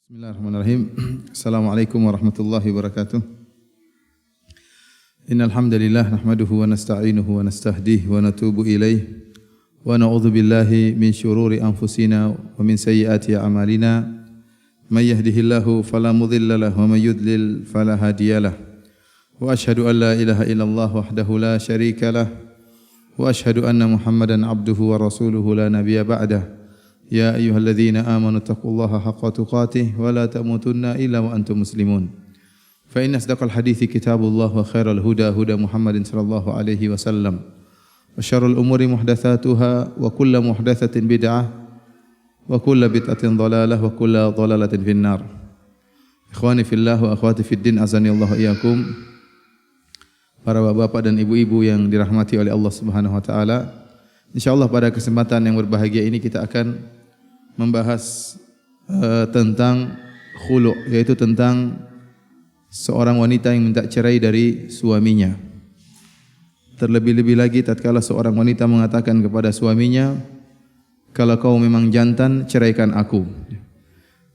Bismillahirrahmanirrahim. Assalamualaikum warahmatullahi wabarakatuh. Innal hamdalillah nahmaduhu wa nasta'inuhu wa nastahdihi wa natubu ilaih wa na'udzu billahi min syururi anfusina wa min sayyiati a'malina. May yahdihillahu fala mudilla lahu wa may yudlil fala hadiyalah. Wa asyhadu an la ilaha illallah wahdahu la syarika lah wa asyhadu anna Muhammadan abduhu wa rasuluhu la nabiyya ba'dah. Ya ayyuhalladzina amanu taqullaha haqqa tuqatih wa la tamutunna illa wa antum muslimun. Fa inna asdaqal hadithi kitabullah wa khairal huda huda Muhammadin sallallahu alaihi wasallam. Wa syarrul umuri muhdatsatuha wa kullu muhdatsatin bid'ah wa kullu bid'atin dhalalah wa kullu dhalalatin finnar. Ikhwani fillah wa akhwati fid din azani Allah wa iyyakum. Para bapak dan ibu-ibu yang dirahmati oleh Allah Subhanahu wa taala. Insyaallah pada kesempatan yang berbahagia ini kita akan membahas tentang khulu', yaitu tentang seorang wanita yang minta cerai dari suaminya. Terlebih-lebih lagi tatkala seorang wanita mengatakan kepada suaminya, kalau kau memang jantan, ceraikan aku.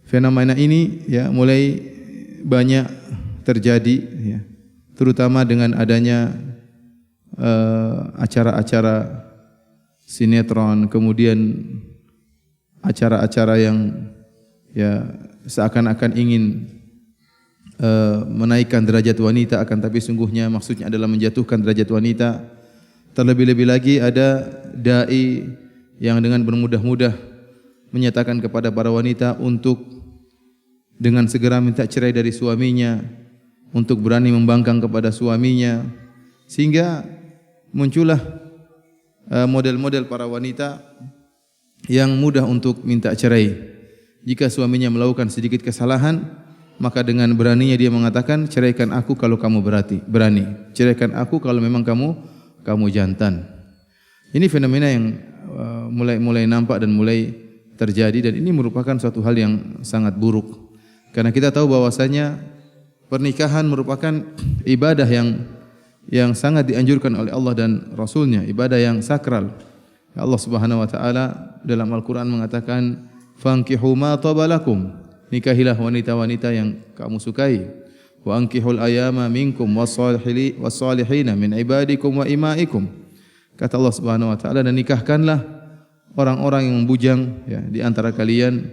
Fenomena ini ya mulai banyak terjadi ya, terutama dengan adanya acara-acara sinetron, kemudian acara-acara yang ya seakan-akan ingin menaikkan derajat wanita, akan tapi sungguhnya maksudnya adalah menjatuhkan derajat wanita. Terlebih-lebih lagi ada dai yang dengan bermudah-mudah menyatakan kepada para wanita untuk dengan segera minta cerai dari suaminya, untuk berani membangkang kepada suaminya, sehingga muncullah model-model para wanita yang mudah untuk minta cerai. Jika suaminya melakukan sedikit kesalahan, maka dengan beraninya dia mengatakan, ceraikan aku kalau kamu berani. Ceraikan aku kalau memang kamu jantan. Ini fenomena yang mulai nampak dan mulai terjadi, dan ini merupakan suatu hal yang sangat buruk. Karena kita tahu bahwasanya pernikahan merupakan ibadah yang sangat dianjurkan oleh Allah dan Rasulnya, ibadah yang sakral. Allah Subhanahu wa taala dalam Al-Qur'an mengatakan, "Fankihu ma tabalakum." Nikahilah wanita-wanita yang kamu sukai. Wa ankihul ayama minkum was-salihina min ibadikum wa imaikum. Kata Allah Subhanahu wa taala, dan nikahkanlah orang-orang yang bujang ya di antara kalian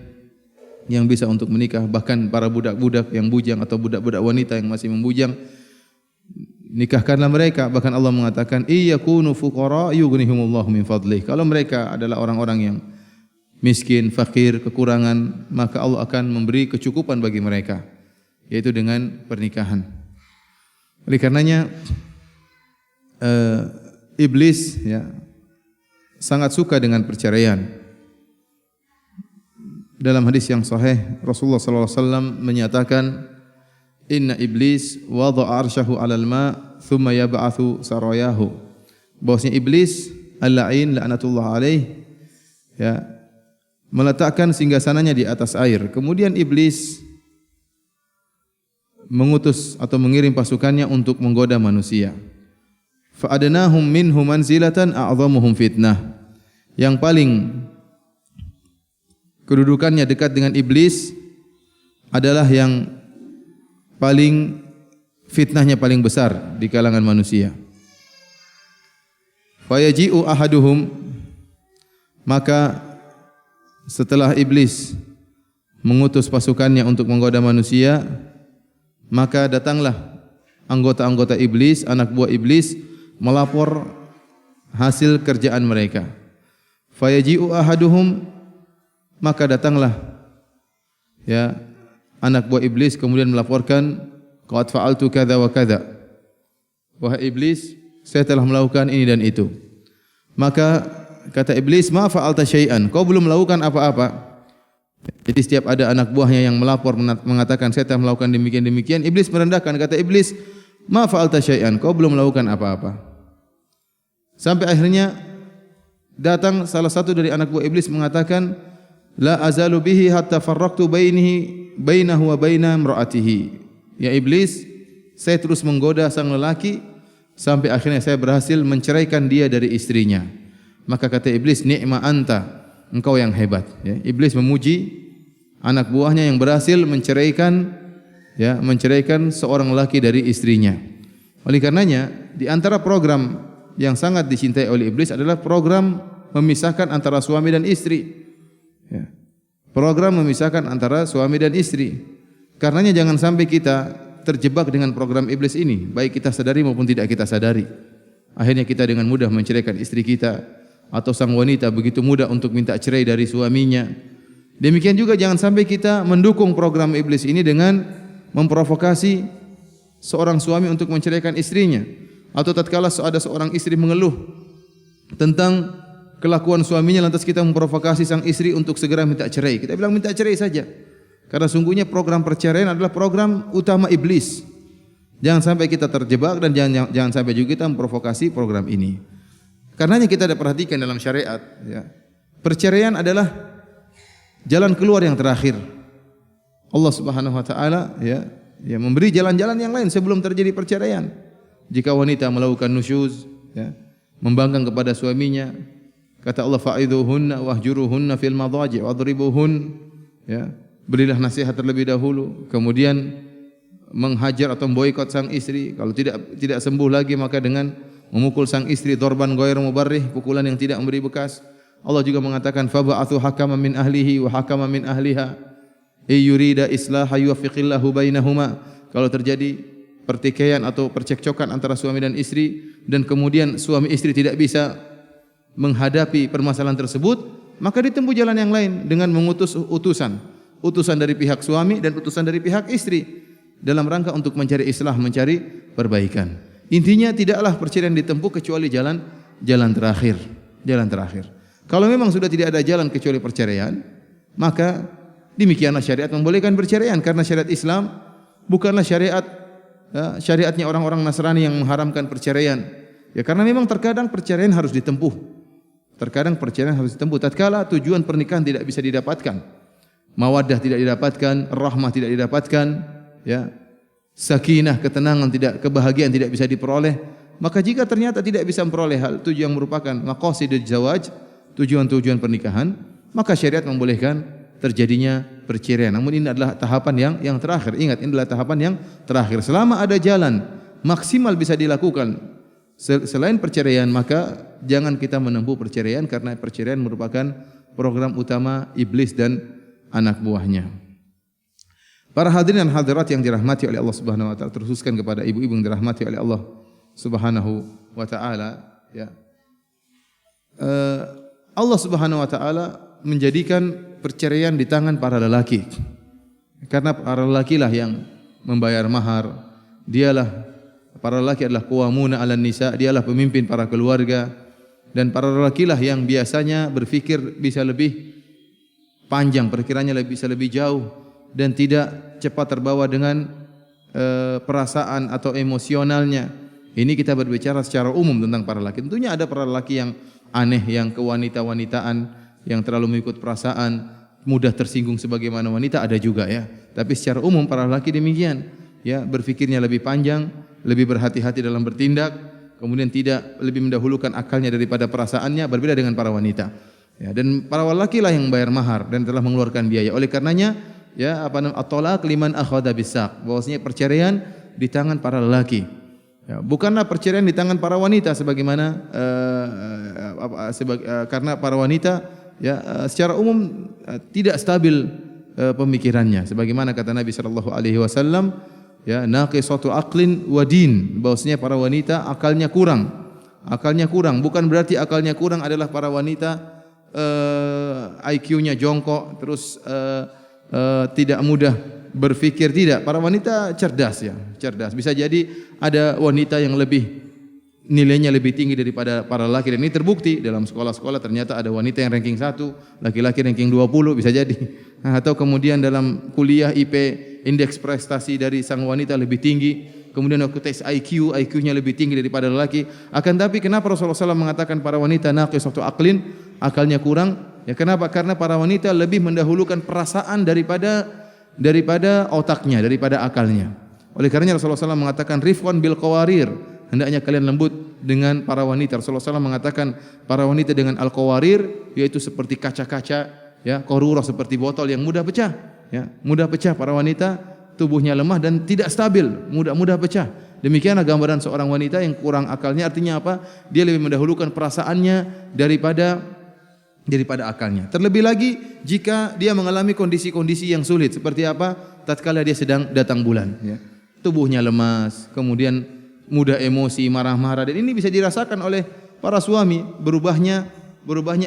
yang bisa untuk menikah, bahkan para budak-budak yang bujang atau budak-budak wanita yang masih membujang, nikahkanlah mereka. Bahkan Allah mengatakan, iyakunu fuqara yughnihumullahu min fadlih. Kalau mereka adalah orang-orang yang miskin, fakir, kekurangan, maka Allah akan memberi kecukupan bagi mereka, yaitu dengan pernikahan. Oleh karenanya iblis ya sangat suka dengan perceraian. Dalam hadis yang sahih Rasulullah sallallahu alaihi wasallam menyatakan, inna iblis wada'a arsyahu 'alal ma' thumma yab'atsu sarayahu. Bahwasanya iblis al-la'in la'natullah alaih ya meletakkan singgasananya di atas air. Kemudian iblis mengutus atau mengirim pasukannya untuk menggoda manusia. Fa adnahum minhu manzilatan a'dhamuhum fitnah. Yang paling kedudukannya dekat dengan iblis adalah yang paling fitnahnya paling besar di kalangan manusia. Fayaji'u ahaduhum, maka setelah iblis mengutus pasukannya untuk menggoda manusia, maka datanglah anggota-anggota iblis, anak buah iblis, melapor hasil kerjaan mereka. Fayaji'u ahaduhum, maka datanglah ya anak buah iblis kemudian melaporkan, qad fa'altu kadza wa kadza. Wahai iblis, saya telah melakukan ini dan itu. Maka kata iblis, ma fa'alta syai'an, kau belum melakukan apa-apa. Jadi setiap ada anak buahnya yang melapor mengatakan saya telah melakukan demikian-demikian, iblis merendahkan. Kata iblis, ma fa'alta syai'an, kau belum melakukan apa-apa. Sampai akhirnya datang salah satu dari anak buah iblis mengatakan, la azalu bihi hatta farraqtu bainahu wa baina imra'atihi. Ya iblis, saya terus menggoda sang lelaki sampai akhirnya saya berhasil menceraikan dia dari istrinya. Maka kata iblis, ni'ma anta, engkau yang hebat. Ya, iblis memuji anak buahnya yang berhasil menceraikan seorang laki dari istrinya. Oleh karenanya, di antara program yang sangat dicintai oleh iblis adalah program memisahkan antara suami dan istri. Ya. Program memisahkan antara suami dan istri. Karenanya jangan sampai kita terjebak dengan program iblis ini, baik kita sadari maupun tidak kita sadari. Akhirnya kita dengan mudah menceraikan istri kita, atau sang wanita begitu mudah untuk minta cerai dari suaminya. Demikian juga jangan sampai kita mendukung program iblis ini dengan memprovokasi seorang suami untuk menceraikan istrinya, atau tatkala ada seorang istri mengeluh tentang kelakuan suaminya lantas kita memprovokasi sang istri untuk segera minta cerai. Kita bilang minta cerai saja. Karena sungguhnya program perceraian adalah program utama iblis. Jangan sampai kita terjebak dan jangan sampai juga kita memprovokasi program ini. Karenanya kita ada perhatikan dalam syariat, ya. Perceraian adalah jalan keluar yang terakhir. Allah Subhanahu wa taala ya memberi jalan-jalan yang lain sebelum terjadi perceraian. Jika wanita melakukan nusyuz, ya, membangkang kepada suaminya, kata Allah fa'idhuhunna wahjuruhunna fil madhaji' wadribuhun, ya. Berilah nasihat terlebih dahulu, kemudian menghajar atau boikot sang istri. Kalau tidak sembuh lagi maka dengan memukul sang istri dorban ghairu mubarrih, pukulan yang tidak memberi bekas. Allah juga mengatakan fab'athu hakaman min ahlihi wa hakaman min ahliha yurida islaha yuwaffiqillahu bainahuma. Kalau terjadi pertikaian atau percekcokan antara suami dan istri dan kemudian suami istri tidak bisa menghadapi permasalahan tersebut, maka ditempuh jalan yang lain dengan mengutus utusan dari pihak suami dan utusan dari pihak istri dalam rangka untuk mencari islah, mencari perbaikan. Intinya tidaklah perceraian ditempuh kecuali jalan terakhir. Kalau memang sudah tidak ada jalan kecuali perceraian, maka demikianlah syariat membolehkan perceraian, karena syariat Islam bukanlah syariatnya orang-orang Nasrani yang mengharamkan perceraian. Ya, karena memang terkadang perceraian harus ditempuh. Tatkala tujuan pernikahan tidak bisa didapatkan, mawaddah tidak didapatkan, rahmah tidak didapatkan, ya, sakinah, ketenangan kebahagiaan tidak bisa diperoleh. Maka jika ternyata tidak bisa memperoleh hal tujuan yang merupakan maqasidul zawaj, tujuan-tujuan pernikahan, maka syariat membolehkan terjadinya perceraian. Namun ini adalah tahapan yang terakhir. Ingat, ini adalah tahapan yang terakhir. Selama ada jalan maksimal bisa dilakukan selain perceraian, maka jangan kita menempuh perceraian, karena perceraian merupakan program utama iblis dan anak buahnya. Para hadirin dan hadirat yang dirahmati oleh Allah Subhanahu wa taala, terkhususkan kepada ibu-ibu yang dirahmati oleh Allah Subhanahu wa taala, ya. Allah Subhanahu wa taala menjadikan perceraian di tangan para lelaki. Karena para lelaki lah yang membayar mahar. Para lelaki adalah qawwamuna 'alan nisa, dialah pemimpin para keluarga, dan para lelaki lah yang biasanya berfikir bisa lebih panjang, perkiranya bisa lebih jauh dan tidak cepat terbawa dengan perasaan atau emosionalnya. Ini kita berbicara secara umum tentang para lelaki. Tentunya ada para lelaki yang aneh, yang kewanita-wanitaan, yang terlalu mengikut perasaan, mudah tersinggung sebagaimana wanita, ada juga, ya. Tapi secara umum para lelaki demikian, ya, berfikirnya lebih panjang, lebih berhati-hati dalam bertindak, kemudian tidak lebih mendahulukan akalnya daripada perasaannya, berbeda dengan para wanita. Ya, dan para lelaki lah yang membayar mahar dan telah mengeluarkan biaya. Oleh karenanya, ya, at-talaq liman akhadha bisaq, bahwasanya perceraian di tangan para lelaki. Ya, bukanlah perceraian di tangan para wanita sebagaimana karena para wanita, ya, secara umum tidak stabil pemikirannya, sebagaimana kata Nabi sallallahu alaihi wasallam, ya, naqisatu aqlin wa din, bahwasanya para wanita akalnya kurang. Bukan berarti akalnya kurang adalah para wanita IQ-nya jongkok, terus tidak mudah berpikir, tidak. Para wanita cerdas, ya, cerdas. Bisa jadi ada wanita yang nilainya lebih tinggi daripada para laki, dan ini terbukti dalam sekolah-sekolah. Ternyata ada wanita yang ranking 1, laki-laki ranking 20, bisa jadi. Atau kemudian dalam kuliah IP, indeks prestasi dari sang wanita lebih tinggi. Kemudian waktu tes IQ-nya lebih tinggi daripada lelaki. Akan tapi kenapa Rasulullah SAW mengatakan para wanita naqisatu aqlin, akalnya kurang? Ya, kenapa? Karena para wanita lebih mendahulukan perasaan daripada otaknya, daripada akalnya. Oleh karenanya Rasulullah SAW mengatakan rifwan bil qawarir, hendaknya kalian lembut dengan para wanita. Rasulullah SAW mengatakan para wanita dengan al-qawarir, yaitu seperti kaca-kaca, ya, qarurah, seperti botol yang mudah pecah. ya, mudah pecah para wanita, tubuhnya lemah dan tidak stabil, mudah pecah. Demikianlah gambaran seorang wanita yang kurang akalnya. Artinya apa? Dia lebih mendahulukan perasaannya daripada akalnya. Terlebih lagi jika dia mengalami kondisi-kondisi yang sulit. Seperti apa? Tatkala dia sedang datang bulan, ya. Tubuhnya lemas, kemudian mudah emosi, marah-marah, dan ini bisa dirasakan oleh para suami, berubahnya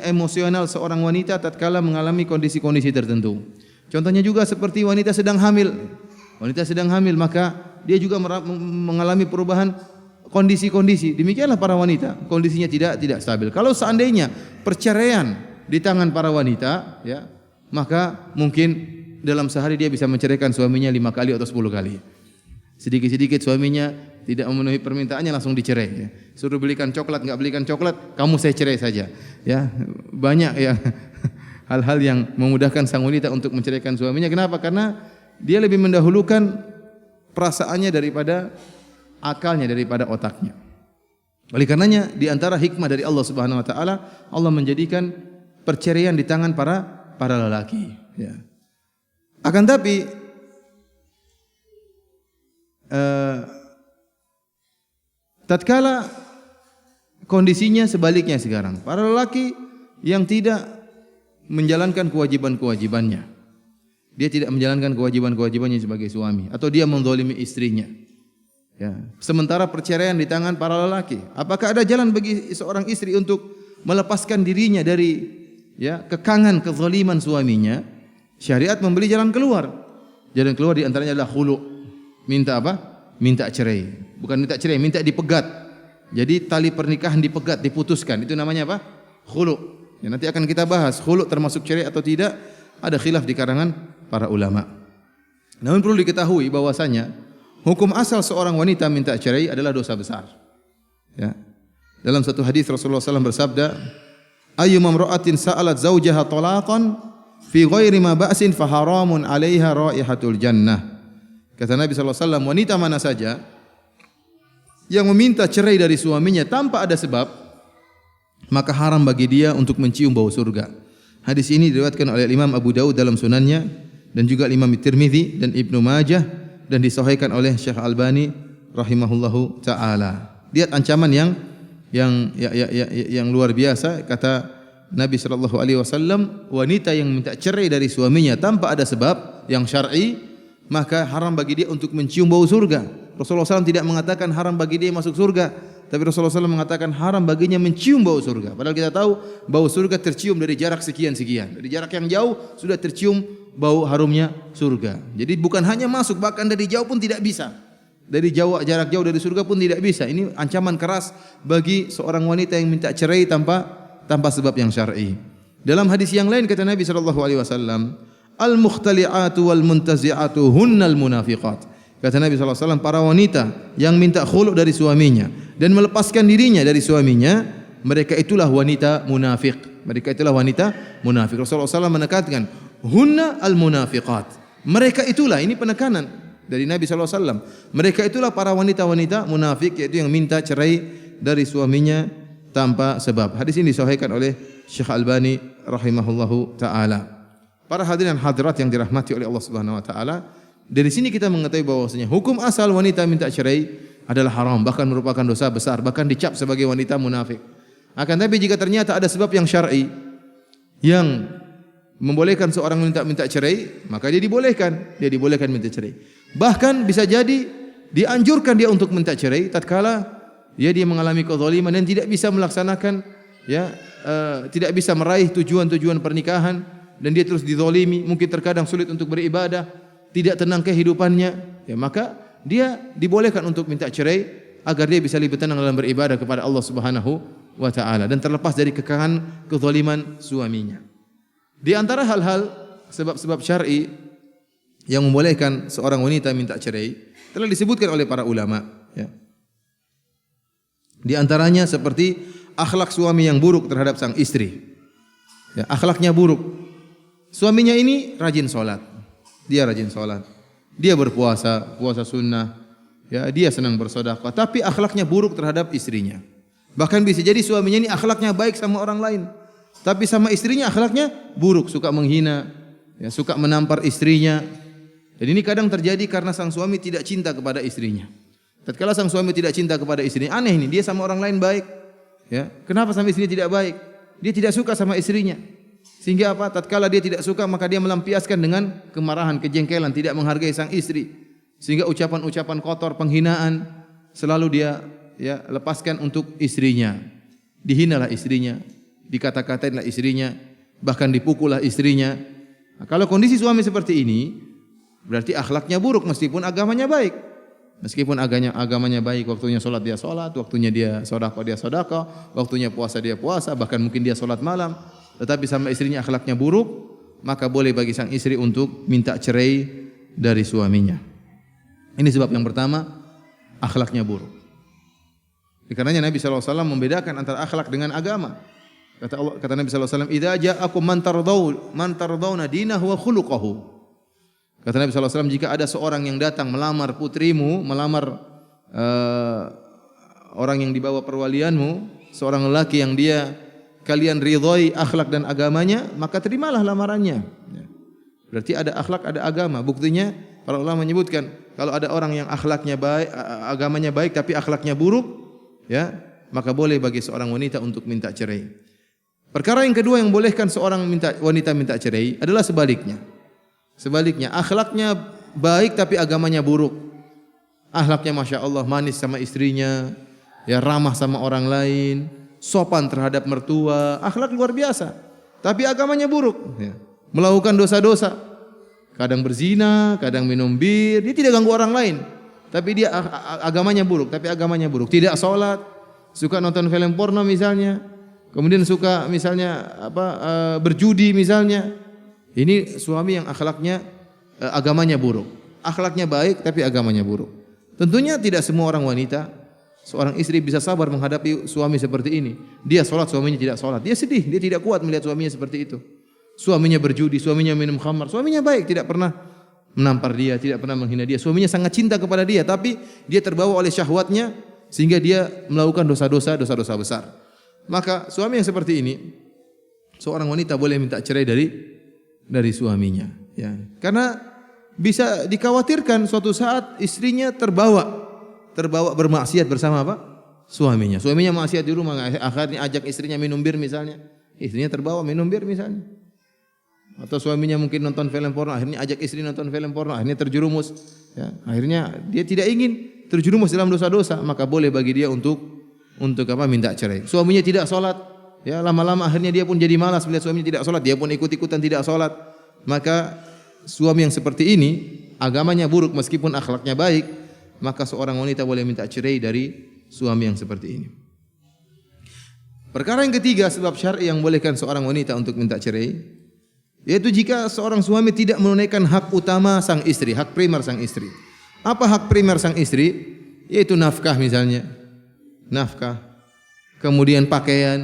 emosional seorang wanita tatkala mengalami kondisi-kondisi tertentu. Contohnya juga seperti wanita sedang hamil. Wanita sedang hamil, maka dia juga mengalami perubahan kondisi-kondisi. Demikianlah para wanita, kondisinya tidak stabil. Kalau seandainya perceraian di tangan para wanita, ya, maka mungkin dalam sehari dia bisa menceraikan suaminya 5 kali atau 10 kali. Sedikit-sedikit suaminya tidak memenuhi permintaannya langsung dicerai. Ya. Suruh belikan coklat, enggak belikan coklat, kamu saya cerai saja. Ya, banyak ya hal-hal yang memudahkan sang wanita untuk menceraikan suaminya. Kenapa? Karena dia lebih mendahulukan perasaannya daripada akalnya, daripada otaknya. Oleh karenanya di antara hikmah dari Allah Subhanahu wa taala, Allah menjadikan perceraian di tangan para lelaki, ya. Akan tapi tatkala kondisinya sebaliknya sekarang, para lelaki yang tidak menjalankan kewajiban-kewajibannya. Dia tidak menjalankan kewajiban-kewajibannya sebagai suami, atau dia menzalimi istrinya. Ya. Sementara perceraian di tangan para lelaki. Apakah ada jalan bagi seorang istri untuk melepaskan dirinya dari, ya, kekangan kezaliman suaminya? Syariat memberi jalan keluar. Jalan keluar di antaranya adalah khulu. Minta apa? Minta cerai. Bukan minta cerai, minta dipegat. Jadi tali pernikahan dipegat, diputuskan. Itu namanya apa? Khulu. Ya, nanti akan kita bahas khulu termasuk cerai atau tidak. Ada khilaf di karangan para ulama. Namun perlu diketahui bahwasanya hukum asal seorang wanita minta cerai adalah dosa besar. Ya. Dalam satu hadis Rasulullah SAW bersabda, "Ayyuma imra'atin sa'alat zawjaha talaqan fi ghairi ma ba'sin fa haramun 'alaiha raihatul jannah." Kata Nabi SAW, wanita mana saja yang meminta cerai dari suaminya tanpa ada sebab, maka haram bagi dia untuk mencium bau surga. Hadis ini diriwayatkan oleh Imam Abu Daud dalam sunannya, dan juga Imam Tirmidzi dan Ibnu Majah, dan disahihkan oleh Syekh Albani rahimahullahu taala. Lihat ancaman yang luar biasa. Kata Nabi sallallahu alaihi wasallam, wanita yang minta cerai dari suaminya tanpa ada sebab yang syar'i, maka haram bagi dia untuk mencium bau surga. Rasulullah SAW tidak mengatakan haram bagi dia masuk surga, tapi Rasulullah SAW mengatakan haram baginya mencium bau surga. Padahal kita tahu bau surga tercium dari jarak sekian-sekian. Dari jarak yang jauh sudah tercium bau harumnya surga. Jadi bukan hanya masuk, bahkan dari jauh pun tidak bisa. Dari jarak jauh dari surga pun tidak bisa. Ini ancaman keras bagi seorang wanita yang minta cerai tanpa sebab yang syar'i. Dalam hadis yang lain kata Nabi SAW, "Al-mukhtali'atu wal muntazi'atu hunnal munafiqat." Kata Nabi SAW, para wanita yang minta khulu dari suaminya dan melepaskan dirinya dari suaminya, mereka itulah wanita munafik. Mereka itulah wanita munafik. Rasulullah SAW menekankan, hunna al-munafiqat. Mereka itulah, ini penekanan dari Nabi SAW. Mereka itulah para wanita-wanita munafik, yaitu yang minta cerai dari suaminya tanpa sebab. Hadis ini disahihkan oleh Syekh Albani rahimahullahu ta'ala. Para hadirin hadirat yang dirahmati oleh Allah Subhanahu wa taala, dari sini kita mengetahui bahwasanya hukum asal wanita minta cerai adalah haram, bahkan merupakan dosa besar, bahkan dicap sebagai wanita munafik. Akan tapi jika ternyata ada sebab yang syar'i yang membolehkan seorang minta cerai, maka dia dibolehkan minta cerai. Bahkan bisa jadi dianjurkan dia untuk minta cerai tatkala dia mengalami kezaliman dan tidak bisa melaksanakan, tidak bisa meraih tujuan-tujuan pernikahan, dan dia terus dizalimi, mungkin terkadang sulit untuk beribadah, tidak tenang kehidupannya, maka dia dibolehkan untuk minta cerai agar dia bisa lebih tenang dalam beribadah kepada Allah Subhanahu wa taala dan terlepas dari kekangan kezaliman suaminya. Di antara hal-hal sebab-sebab syar'i yang membolehkan seorang wanita minta cerai telah disebutkan oleh para ulama, Di antaranya seperti akhlak suami yang buruk terhadap sang istri. Akhlaknya buruk. Suaminya ini rajin salat. Dia rajin salat. Dia berpuasa, puasa sunnah. Dia senang bersedekah, tapi akhlaknya buruk terhadap istrinya. Bahkan bisa jadi suaminya ini akhlaknya baik sama orang lain, tapi sama istrinya akhlaknya buruk, suka menghina, ya, suka menampar istrinya. Dan ini kadang terjadi karena sang suami tidak cinta kepada istrinya. Tatkala sang suami tidak cinta kepada istrinya, aneh ini, dia sama orang lain baik. Ya, kenapa sama istrinya tidak baik? Dia tidak suka sama istrinya. Sehingga apa? Tatkala dia tidak suka, maka dia melampiaskan dengan kemarahan, kejengkelan, tidak menghargai sang istri. Sehingga ucapan-ucapan kotor, penghinaan selalu dia ya lepaskan untuk istrinya. Dihinalah istrinya, dikata-katainlah istrinya, bahkan dipukullah istrinya. Nah, kalau kondisi suami seperti ini, berarti akhlaknya buruk meskipun agamanya baik. Meskipun agamanya baik, waktunya solat dia solat, waktunya dia sedekah, waktunya puasa dia puasa, bahkan mungkin dia solat malam. Tetapi sama istrinya akhlaknya buruk, maka boleh bagi sang istri untuk minta cerai dari suaminya. Ini sebab yang pertama, akhlaknya buruk. Karenanya Nabi SAW membedakan antara akhlak dengan agama. Kata Nabi SAW, "Idza ja'akum man tardawna dinahu wa khuluquhu." Kata Nabi SAW, jika ada seorang yang datang melamar putrimu, melamar orang yang dibawa perwalianmu, seorang lelaki yang kalian ridhoi akhlak dan agamanya, maka terimalah lamarannya. Berarti ada akhlak, ada agama. Buktinya para ulama menyebutkan, kalau ada orang yang akhlaknya baik, agamanya baik tapi akhlaknya buruk, ya, maka boleh bagi seorang wanita untuk minta cerai. Perkara yang kedua yang bolehkan seorang wanita minta cerai adalah sebaliknya. Sebaliknya, akhlaknya baik tapi agamanya buruk. Akhlaknya Masya Allah manis sama istrinya, ya ramah sama orang lain, sopan terhadap mertua, akhlak luar biasa. Tapi agamanya buruk, ya. Melakukan dosa-dosa, kadang berzina, kadang minum bir, dia tidak ganggu orang lain. Tapi dia agamanya buruk, Tidak sholat, suka nonton film porno misalnya, kemudian suka misalnya berjudi misalnya. Ini suami yang akhlaknya agamanya buruk. Akhlaknya baik tapi agamanya buruk. Tentunya tidak semua orang wanita, seorang istri bisa sabar menghadapi suami seperti ini. Dia sholat, suaminya tidak sholat. Dia sedih, dia tidak kuat melihat suaminya seperti itu. Suaminya berjudi, suaminya minum khamar, suaminya baik, tidak pernah menampar dia, tidak pernah menghina dia. Suaminya sangat cinta kepada dia, tapi dia terbawa oleh syahwatnya sehingga dia melakukan dosa-dosa besar. Maka suami yang seperti ini, seorang wanita boleh minta cerai dari suaminya, ya. Karena bisa dikhawatirkan suatu saat istrinya terbawa bermaksiat bersama suaminya. Suaminya maksiat di rumah, akhirnya ajak istrinya minum bir misalnya. Istrinya terbawa minum bir misalnya. Atau suaminya mungkin nonton film porno, akhirnya ajak istri nonton film porno, akhirnya terjerumus, ya. Akhirnya dia tidak ingin terjerumus dalam dosa-dosa, maka boleh bagi dia untuk minta cerai. Suaminya tidak sholat, ya, lama-lama akhirnya dia pun jadi malas melihat suaminya tidak sholat, dia pun ikut-ikutan tidak sholat. Maka suami yang seperti ini agamanya buruk meskipun akhlaknya baik, maka seorang wanita boleh minta cerai dari suami yang seperti ini. Perkara yang ketiga, sebab syar'i yang bolehkan seorang wanita untuk minta cerai, yaitu jika seorang suami tidak menunaikan hak utama sang istri, hak primer sang istri. Apa hak primer sang istri? Yaitu nafkah misalnya. Nafkah. Kemudian pakaian.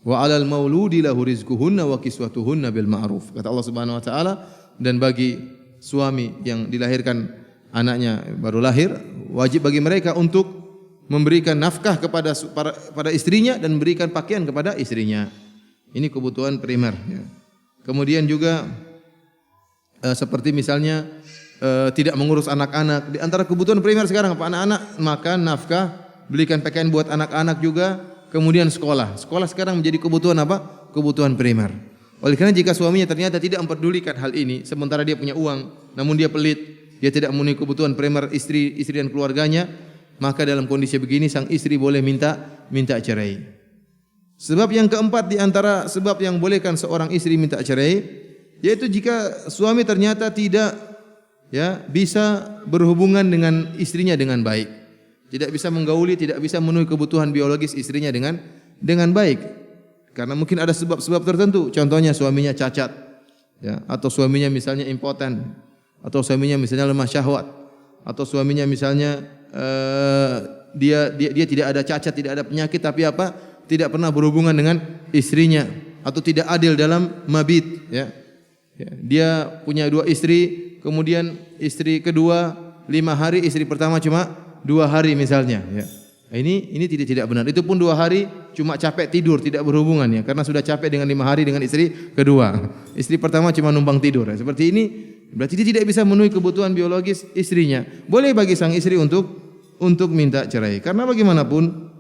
Wa 'alal mauludi lahu rizquhunna wa kiswatuhunna bil ma'ruf. Kata Allah Subhanahu wa taala, dan bagi suami yang dilahirkan anaknya baru lahir, wajib bagi mereka untuk memberikan nafkah pada istrinya dan memberikan pakaian kepada istrinya. Ini kebutuhan primer, ya. Kemudian juga seperti misalnya tidak mengurus anak-anak. Di antara kebutuhan primer sekarang apa? Anak-anak makan, nafkah, belikan pakaian buat anak-anak juga. Kemudian sekolah. Sekolah sekarang menjadi kebutuhan apa? Kebutuhan primer. Oleh karena jika suaminya ternyata tidak memperdulikan hal ini, sementara dia punya uang, namun dia pelit, dia tidak memenuhi kebutuhan primer istri dan keluarganya, maka dalam kondisi begini sang istri boleh minta cerai. Sebab yang keempat di antara sebab yang bolehkan seorang istri minta cerai, yaitu jika suami ternyata tidak bisa berhubungan dengan istrinya dengan baik. Tidak bisa menggauli, tidak bisa memenuhi kebutuhan biologis istrinya dengan baik. Karena mungkin ada sebab-sebab tertentu. Contohnya suaminya cacat, ya, atau suaminya misalnya impoten, atau suaminya misalnya lemah syahwat, atau suaminya misalnya dia tidak ada cacat, tidak ada penyakit, tapi tidak pernah berhubungan dengan istrinya, atau tidak adil dalam mabit, ya. Dia punya 2 istri, kemudian istri kedua 5 hari, istri pertama cuma 2 hari misalnya, ya. Ini tidak benar. Itu pun 2 hari cuma capek tidur, tidak berhubungan ya, karena sudah capek dengan 5 hari dengan istri kedua. Istri pertama cuma numpang tidur. Seperti ini berarti dia tidak bisa memenuhi kebutuhan biologis istrinya. Boleh bagi sang istri untuk minta cerai. Karena bagaimanapun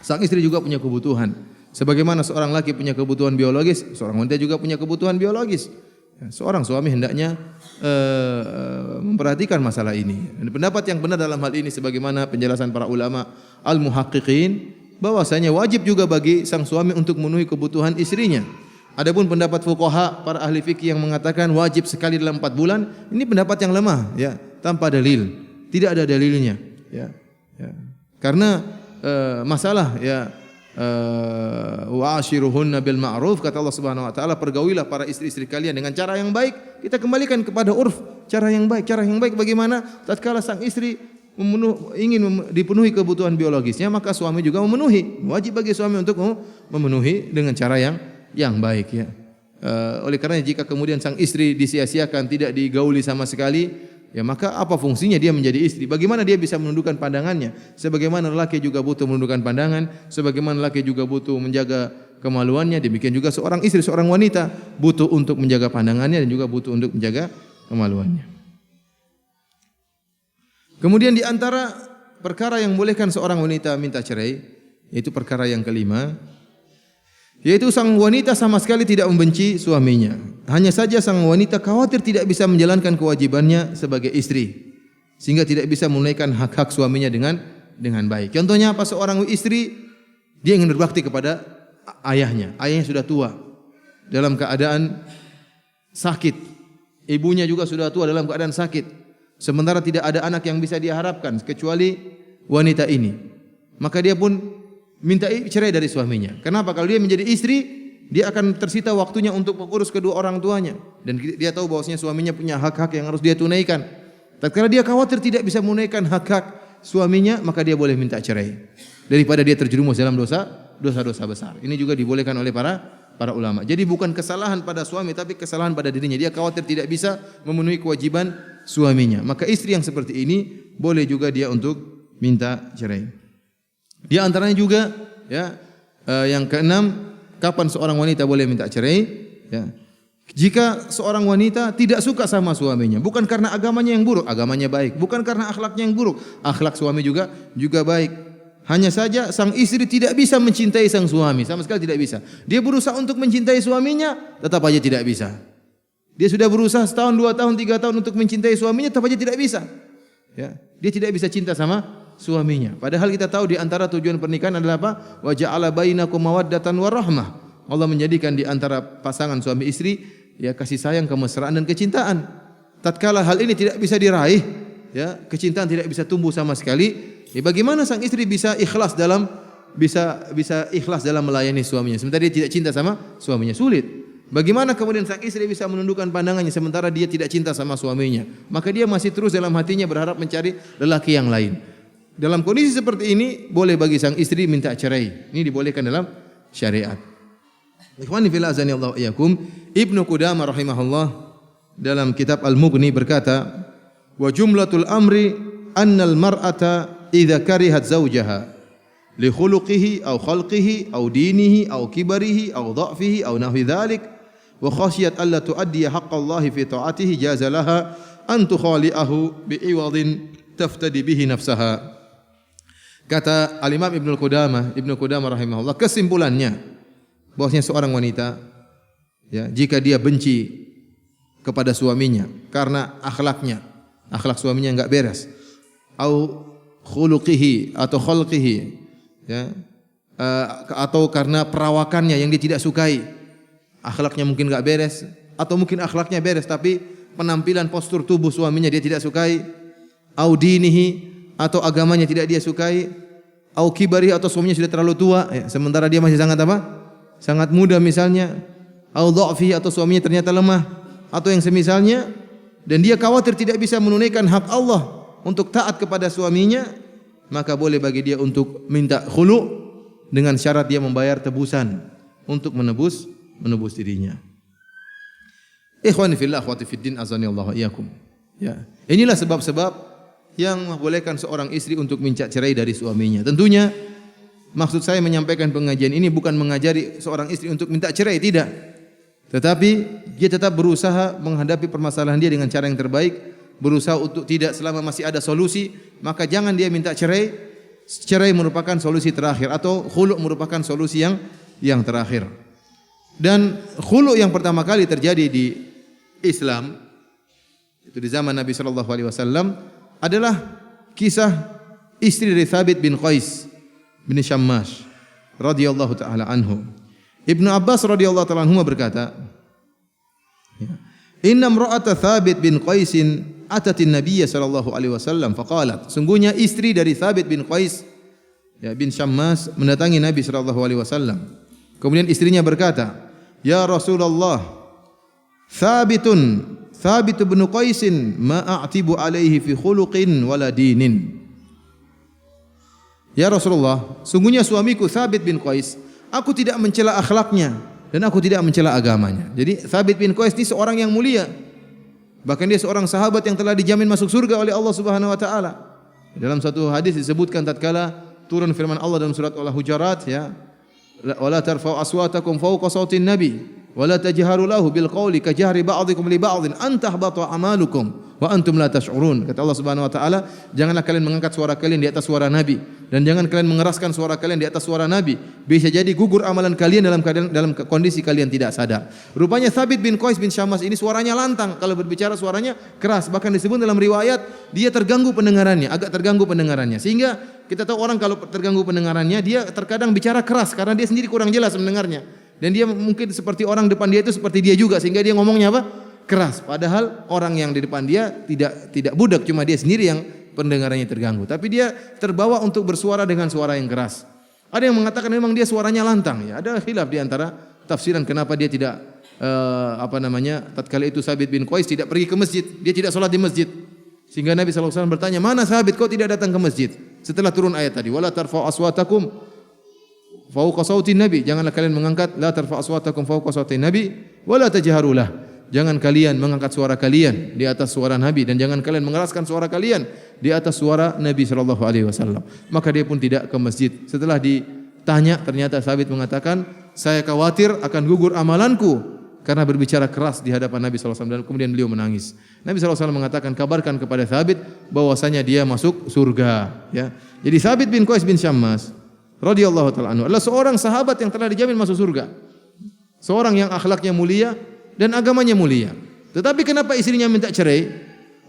sang istri juga punya kebutuhan. Sebagaimana seorang laki punya kebutuhan biologis, seorang wanita juga punya kebutuhan biologis. Seorang suami hendaknya memperhatikan masalah ini. Dan pendapat yang benar dalam hal ini sebagaimana penjelasan para ulama al-muhaqqiqin, bahwasanya wajib juga bagi sang suami untuk memenuhi kebutuhan istrinya. Adapun pendapat fuqaha, para ahli fikih yang mengatakan wajib sekali dalam 4 bulan, ini pendapat yang lemah ya, tanpa dalil. Tidak ada dalilnya ya. Karena masalah ya wa'ashiruhunna bil ma'ruf, kata Allah Subhanahu wa taala, pergaulilah para istri-istri kalian dengan cara yang baik. Kita kembalikan kepada urf, cara yang baik. Cara yang baik bagaimana? Tatkala sang istri ingin dipenuhi kebutuhan biologisnya, maka suami juga memenuhi. Wajib bagi suami untuk memenuhi dengan cara yang baik ya. Oleh karena jika kemudian sang istri disia-siakan, tidak digauli sama sekali, ya maka apa fungsinya dia menjadi istri? Bagaimana dia bisa menundukkan pandangannya? Sebagaimana lelaki juga butuh menundukkan pandangan, sebagaimana lelaki juga butuh menjaga kemaluannya, demikian juga seorang istri, seorang wanita butuh untuk menjaga pandangannya dan juga butuh untuk menjaga kemaluannya. Kemudian di antara perkara yang bolehkan seorang wanita minta cerai, yaitu perkara yang kelima, yaitu sang wanita sama sekali tidak membenci suaminya. Hanya saja sang wanita khawatir tidak bisa menjalankan kewajibannya sebagai istri, sehingga tidak bisa menunaikan hak-hak suaminya dengan baik. Contohnya apa? Seorang istri dia ingin berbakti kepada ayahnya. Ayahnya sudah tua, dalam keadaan sakit. Ibunya juga sudah tua, dalam keadaan sakit. Sementara tidak ada anak yang bisa dia harapkan kecuali wanita ini. Maka dia pun minta cerai dari suaminya. Kenapa? Kalau dia menjadi istri, dia akan tersita waktunya untuk mengurus kedua orang tuanya. Dan dia tahu bahwasanya suaminya punya hak-hak yang harus dia tunaikan. Tatkala dia khawatir tidak bisa menunaikan hak-hak suaminya, maka dia boleh minta cerai. Daripada dia terjerumus dalam dosa-dosa besar. Ini juga dibolehkan oleh para ulama. Jadi bukan kesalahan pada suami, tapi kesalahan pada dirinya. Dia khawatir tidak bisa memenuhi kewajiban suaminya. Maka istri yang seperti ini boleh juga dia untuk minta cerai. Di antaranya juga ya, yang keenam, kapan seorang wanita boleh minta cerai? Ya. Jika seorang wanita tidak suka sama suaminya, bukan karena agamanya yang buruk, agamanya baik, bukan karena akhlaknya yang buruk, akhlak suami juga baik. Hanya saja sang istri tidak bisa mencintai sang suami, sama sekali tidak bisa. Dia berusaha untuk mencintai suaminya, tetap aja tidak bisa. Dia sudah berusaha setahun, 2 tahun, 3 tahun untuk mencintai suaminya, tetap aja tidak bisa. Ya, dia tidak bisa cinta sama suaminya. Padahal kita tahu di antara tujuan pernikahan adalah apa? Wa ja'ala bainakum mawaddatan warahmah. Allah menjadikan di antara pasangan suami istri ya kasih sayang, kemesraan dan kecintaan. Tatkala hal ini tidak bisa diraih, ya, kecintaan tidak bisa tumbuh sama sekali. Ya, bagaimana sang istri bisa ikhlas dalam melayani suaminya sementara dia tidak cinta sama suaminya? Sulit. Bagaimana kemudian sang istri bisa menundukkan pandangannya sementara dia tidak cinta sama suaminya? Maka dia masih terus dalam hatinya berharap mencari lelaki yang lain. Dalam kondisi seperti ini boleh bagi sang istri minta cerai. Ini dibolehkan dalam syariat. Ikhwani fillah azani Allah iyyakum, Ibnu Qudamah rahimahullah dalam kitab Al-Mughni berkata, "Wa jumlatul amri annal mar'ata idza karihat zawjaha li khuluqihi aw khalqihi aw dinihi aw kibarihi aw dha'fihi aw nahwi dhalik wa khashiyat alla tuaddi haqqallahi fi ta'atihi jaza laha an tukhali'ahu bi'iwadin taftadi bihi nafsaha." Kata Al-Imam Ibnu Qudamah rahimahullah, kesimpulannya bahwasanya seorang wanita ya, jika dia benci kepada suaminya karena akhlak suaminya enggak beres, au khuluqihi atau khalqihi ya, atau karena perawakannya yang dia tidak sukai, akhlaknya mungkin enggak beres, atau mungkin akhlaknya beres tapi penampilan postur tubuh suaminya dia tidak sukai, au dinihi atau agamanya tidak dia sukai, au kibari atau suaminya sudah terlalu tua ya, sementara dia masih sangat muda misalnya, au dha'fi atau suaminya ternyata lemah atau yang semisalnya, dan dia khawatir tidak bisa menunaikan hak Allah untuk taat kepada suaminya, maka boleh bagi dia untuk minta khulu dengan syarat dia membayar tebusan untuk menebus dirinya. Ikhwani fillah akhwati fiddin azani Allah iyyakum. Ya, inilah sebab-sebab yang membolehkan seorang istri untuk minta cerai dari suaminya. Tentunya Maksud saya menyampaikan pengajian ini bukan mengajari seorang istri untuk minta cerai, tidak. Tetapi dia tetap berusaha menghadapi permasalahan dia dengan cara yang terbaik, berusaha untuk tidak, selama masih ada solusi, maka jangan dia minta cerai. Cerai merupakan solusi terakhir atau khulu' merupakan solusi yang terakhir. Dan khulu' yang pertama kali terjadi di Islam itu di zaman Nabi sallallahu alaihi wasallam adalah kisah istri dari Thabit bin Qais bin Syammas radhiyallahu taala anhu. Ibnu Abbas radhiyallahu taala anhu berkata, "Inna imra'ata Thabit bin Qais atatin Nabiy sallallahu alaihi wasallam faqalat." Sungguhnya istri dari Thabit bin Qais bin Syammas mendatangi Nabi sallallahu alaihi wasallam. Kemudian istrinya berkata, "Ya Rasulullah, Thabit bin Qais ma a'tibu alaihi fi khuluqin wala dinin." Ya Rasulullah, sungguhnya suamiku Thabit bin Qais, aku tidak mencela akhlaknya dan aku tidak mencela agamanya. Jadi Thabit bin Qais ini seorang yang mulia. Bahkan dia seorang sahabat yang telah dijamin masuk surga oleh Allah Subhanahu wa taala. Dalam satu hadis disebutkan tatkala turun firman Allah dalam surat Al-Hujurat, ya, wala tarfa'u aswatakum fawqa sautin nabi wala tajharu lahu bil qawli ka jahri ba'dikum li ba'din an tahbata amalukum wa antum la tash'urun. Kata Allah Subhanahu wa taala, janganlah kalian mengangkat suara kalian di atas suara nabi dan jangan kalian mengeraskan suara kalian di atas suara nabi, bisa jadi gugur amalan kalian dalam kondisi kalian tidak sadar. Rupanya Thabit bin Qais bin Syammas ini suaranya lantang, kalau berbicara suaranya keras, bahkan disebut dalam riwayat dia terganggu pendengarannya, agak terganggu pendengarannya, sehingga kita tahu orang kalau terganggu pendengarannya dia terkadang bicara keras karena dia sendiri kurang jelas mendengarnya. Dan dia mungkin seperti orang depan dia itu seperti dia juga, sehingga dia ngomongnya apa? Keras. Padahal orang yang di depan dia tidak budak, cuma dia sendiri yang pendengarannya terganggu. Tapi dia terbawa untuk bersuara dengan suara yang keras. Ada yang mengatakan memang dia suaranya lantang. Ya, ada khilaf di antara tafsiran kenapa dia tidak tatkala itu Thabit bin Qais tidak pergi ke masjid, dia tidak sholat di masjid. Sehingga Nabi sallallahu alaihi wasallam bertanya, "Mana Thabit, kau tidak datang ke masjid?" Setelah turun ayat tadi, "Wala tarfa'u aswatakum fawqa sautin nabi." Janganlah kalian mengangkat, la tarfa'u aswatakum fawqa sautin nabi wala tajharu lah. Jangan kalian mengangkat suara kalian di atas suara Nabi dan jangan kalian mengeraskan suara kalian di atas suara Nabi sallallahu alaihi wasallam. Maka dia pun tidak ke masjid. Setelah ditanya, ternyata Thabit mengatakan, "Saya khawatir akan gugur amalanku karena berbicara keras di hadapan Nabi sallallahu alaihi wasallam." Dan kemudian beliau menangis. Nabi sallallahu alaihi wasallam mengatakan, "Kabarkan kepada Thabit bahwasanya dia masuk surga." Ya. Jadi Thabit bin Qais bin Syammas radhiyallahu taala anhu adalah seorang sahabat yang telah dijamin masuk surga. Seorang yang akhlaknya mulia dan agamanya mulia. Tetapi kenapa istrinya minta cerai?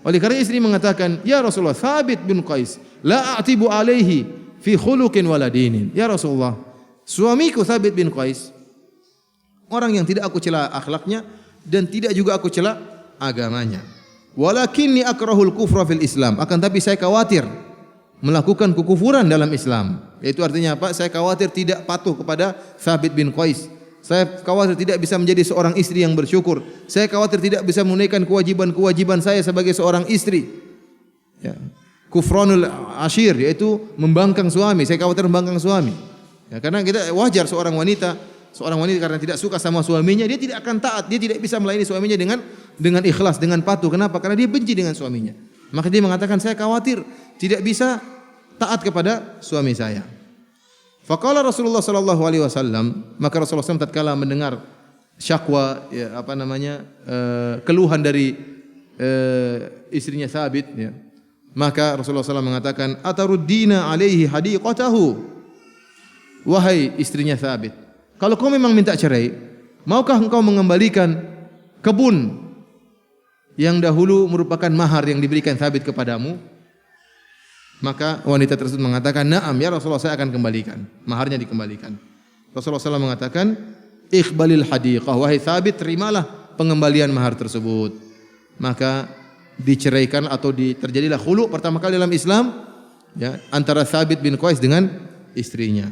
Oleh karena istri mengatakan, "Ya Rasulullah, Thabit bin Qais la a'tibu alaihi fi khuluqin wala dinin." Ya Rasulullah, suamiku Thabit bin Qais orang yang tidak aku cela akhlaknya dan tidak juga aku cela agamanya. Walakinni akrahul kufra fil Islam. Akan tapi saya khawatir melakukan kekufuran dalam Islam. Yaitu artinya apa? Saya khawatir tidak patuh kepada Thabit bin Qais. Saya khawatir tidak bisa menjadi seorang istri yang bersyukur. Saya khawatir tidak bisa menunaikan kewajiban-kewajiban saya sebagai seorang istri. Ya. Kufranul ashir, yaitu membangkang suami. Saya khawatir membangkang suami. Ya, karena kita wajar seorang wanita karena tidak suka sama suaminya, dia tidak akan taat, dia tidak bisa melayani suaminya dengan ikhlas, dengan patuh. Kenapa? Karena dia benci dengan suaminya. Maka dia mengatakan, saya khawatir tidak bisa taat kepada suami saya. Faqala Rasulullah sallallahu alaihi wasallam, maka Rasulullah SAW tatkala mendengar syakwa, keluhan dari istrinya Thabit, ya, maka Rasulullah SAW mengatakan, "Ataruddina alaihi hadiqatahu." Wahai istrinya Thabit, kalau kau memang minta cerai, maukah engkau mengembalikan kebun yang dahulu merupakan mahar yang diberikan Thabit kepadamu? Maka wanita tersebut mengatakan, "Na'am ya Rasulullah, saya akan kembalikan." Maharnya dikembalikan. Rasulullah SAW mengatakan, "Iqbalil hadiqah." Wahai Thabit, terimalah pengembalian mahar tersebut. Maka diceraikan atau terjadilah khulu pertama kali dalam Islam, ya, antara Thabit bin Qais dengan istrinya.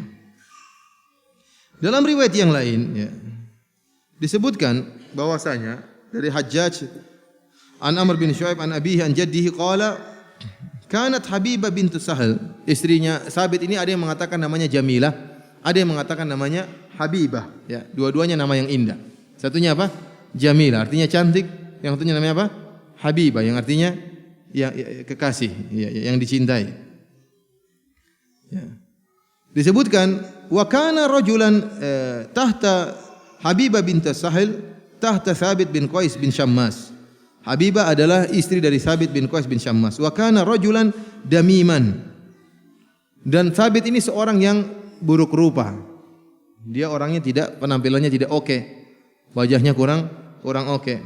Dalam riwayat yang lain, ya, disebutkan bahwasanya dari Hajjaj an Amr bin Shu'aib an abihi an jaddihi qala kanat Habibah bintu Sahal, istrinya Thabit ini ada yang mengatakan namanya Jamilah, ada yang mengatakan namanya Habibah, ya, dua-duanya nama yang indah. Satunya apa? Jamilah, artinya cantik, yang satunya namanya apa? Habibah, yang artinya yang kekasih, ya, yang dicintai. Ya. Disebutkan wa kana rajulan tahta Habibah bint Sahil tahta Thabit bin Qais bin Syammas. Habibah adalah istri dari Thabit bin Qais bin Syammas. Wa kana rajulan damiman. Dan Thabit ini seorang yang buruk rupa. Dia orangnya penampilannya tidak oke. Wajahnya kurang oke.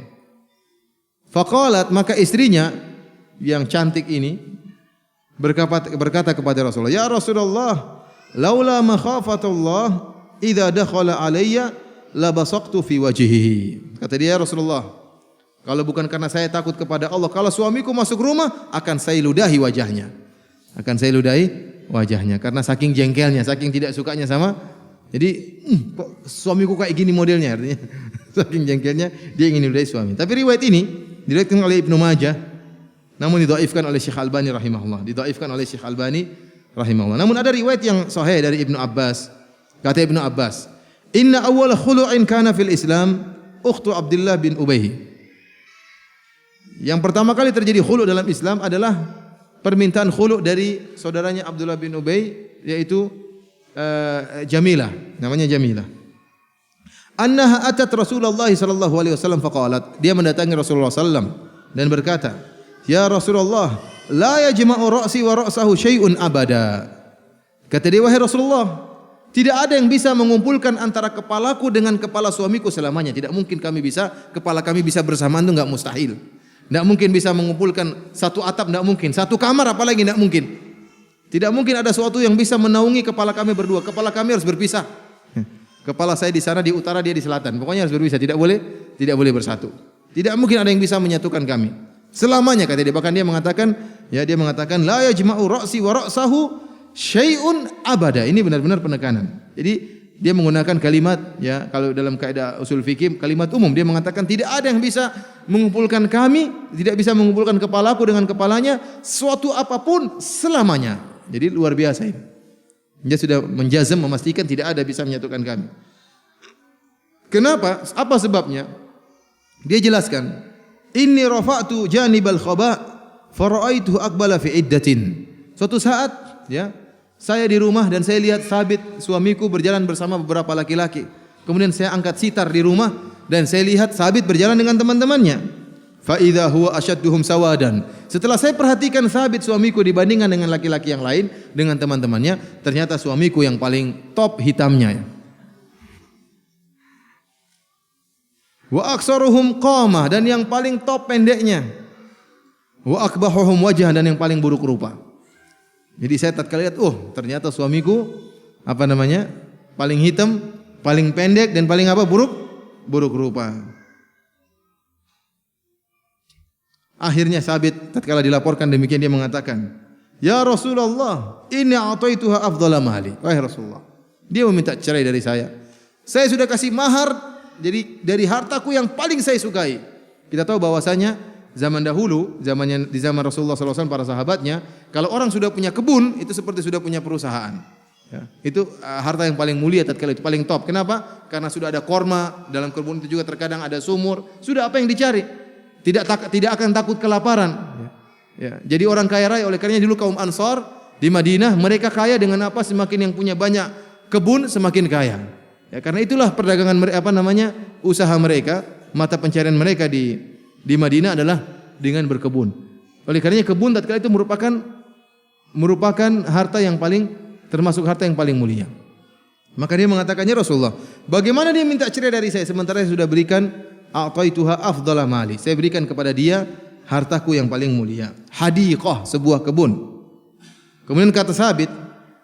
Faqalat, maka istrinya yang cantik ini berkata kepada Rasulullah, "Ya Rasulullah, laula makhafatullah idza dakhala alayya labasaqtu fi wajhihi." Kata dia, Rasulullah, kalau bukan karena saya takut kepada Allah, kalau suamiku masuk rumah akan saya ludahi wajahnya. Karena saking jengkelnya, saking tidak sukanya sama. Jadi, kok suamiku kayak gini modelnya, artinya saking jengkelnya dia ingin ludahi suami. Tapi riwayat ini diriwayatkan oleh Ibnu Majah, namun didhaifkan oleh Syekh Albani rahimahullah. Namun ada riwayat yang sahih dari Ibnu Abbas. Kata Ibnu Abbas, "Inna awwal khulu'in kana fil Islam ukhtu Abdullah bin Ubay." Yang pertama kali terjadi khulu' dalam Islam adalah permintaan khulu' dari saudaranya Abdullah bin Ubay, yaitu Jamilah, namanya Jamilah. Annaha atat Rasulullah sallallahu alaihi wasallam faqalat, dia mendatangi Rasulullah sallam dan berkata, "Ya Rasulullah, la yajma'u ra'si wa ra'sahu syai'un abada." Kata dia, "Wahai Rasulullah, tidak ada yang bisa mengumpulkan antara kepalaku dengan kepala suamiku selamanya. Tidak mungkin kepala kami bisa bersamaan, itu enggak mustahil. Tidak mungkin bisa mengumpulkan satu atap, tidak mungkin. Satu kamar apalagi tidak mungkin. Tidak mungkin ada sesuatu yang bisa menaungi kepala kami berdua. Kepala kami harus berpisah. Kepala saya di sana di utara, dia di selatan. Pokoknya harus berpisah, tidak boleh bersatu. Tidak mungkin ada yang bisa menyatukan kami selamanya," kata dia. Bahkan dia mengatakan la yajma'u ra'si wa ra'sahu syai'un abada. Ini benar-benar penekanan. Jadi dia menggunakan kalimat, ya, kalau dalam kaidah usul fikih kalimat umum, dia mengatakan tidak ada yang bisa mengumpulkan kami, tidak bisa mengumpulkan kepalaku dengan kepalanya suatu apapun selamanya. Jadi luar biasa ini. Dia sudah menjazam, memastikan tidak ada bisa menyatukan kami. Kenapa? Apa sebabnya? Dia jelaskan, "Inni rafa'tu janibal khaba' fa ra'aituhu aqbala fi iddatin." Suatu saat, ya, saya di rumah dan saya lihat Thabit suamiku berjalan bersama beberapa laki-laki. Kemudian saya angkat sitar di rumah dan saya lihat Thabit berjalan dengan teman-temannya. Fa idza huwa ashadduhum sawadan. Setelah saya perhatikan Thabit suamiku dibandingkan dengan laki-laki yang lain, dengan teman-temannya, ternyata suamiku yang paling top hitamnya. Wa aksaruhum qamah, dan yang paling top pendeknya. Wa akbahuhum wajah, dan yang paling buruk rupa. Jadi saya tatkala lihat, ternyata suamiku paling hitam, paling pendek, dan paling buruk rupa. Akhirnya Thabit tatkala dilaporkan demikian, dia mengatakan, "Ya Rasulullah, inni a'taituha afdhala mali." Wahai Rasulullah, dia meminta cerai dari saya. Saya sudah kasih mahar dari hartaku yang paling saya sukai. Kita tahu bahwasanya zaman dahulu, di zaman Rasulullah SAW, para sahabatnya, kalau orang sudah punya kebun, itu seperti sudah punya perusahaan. Ya, itu harta yang paling mulia tatkala itu, paling top. Kenapa? Karena sudah ada korma, dalam kebun itu juga terkadang ada sumur. Sudah apa yang dicari? Tidak akan takut kelaparan. Ya, jadi orang kaya raya. Oleh karenanya dulu kaum Ansar di Madinah, mereka kaya dengan apa? Semakin yang punya banyak kebun semakin kaya. Ya, karena itulah perdagangan usaha mereka, mata pencarian mereka di Madinah adalah dengan berkebun. Oleh karenanya kebun tatkala itu merupakan harta yang termasuk harta yang paling mulia. Maka dia mengatakannya, "Rasulullah, bagaimana dia minta cerai dari saya sementara saya sudah berikan a'taituha afdhala mali. Saya berikan kepada dia hartaku yang paling mulia. Hadiqah, sebuah kebun." Kemudian kata Thabit,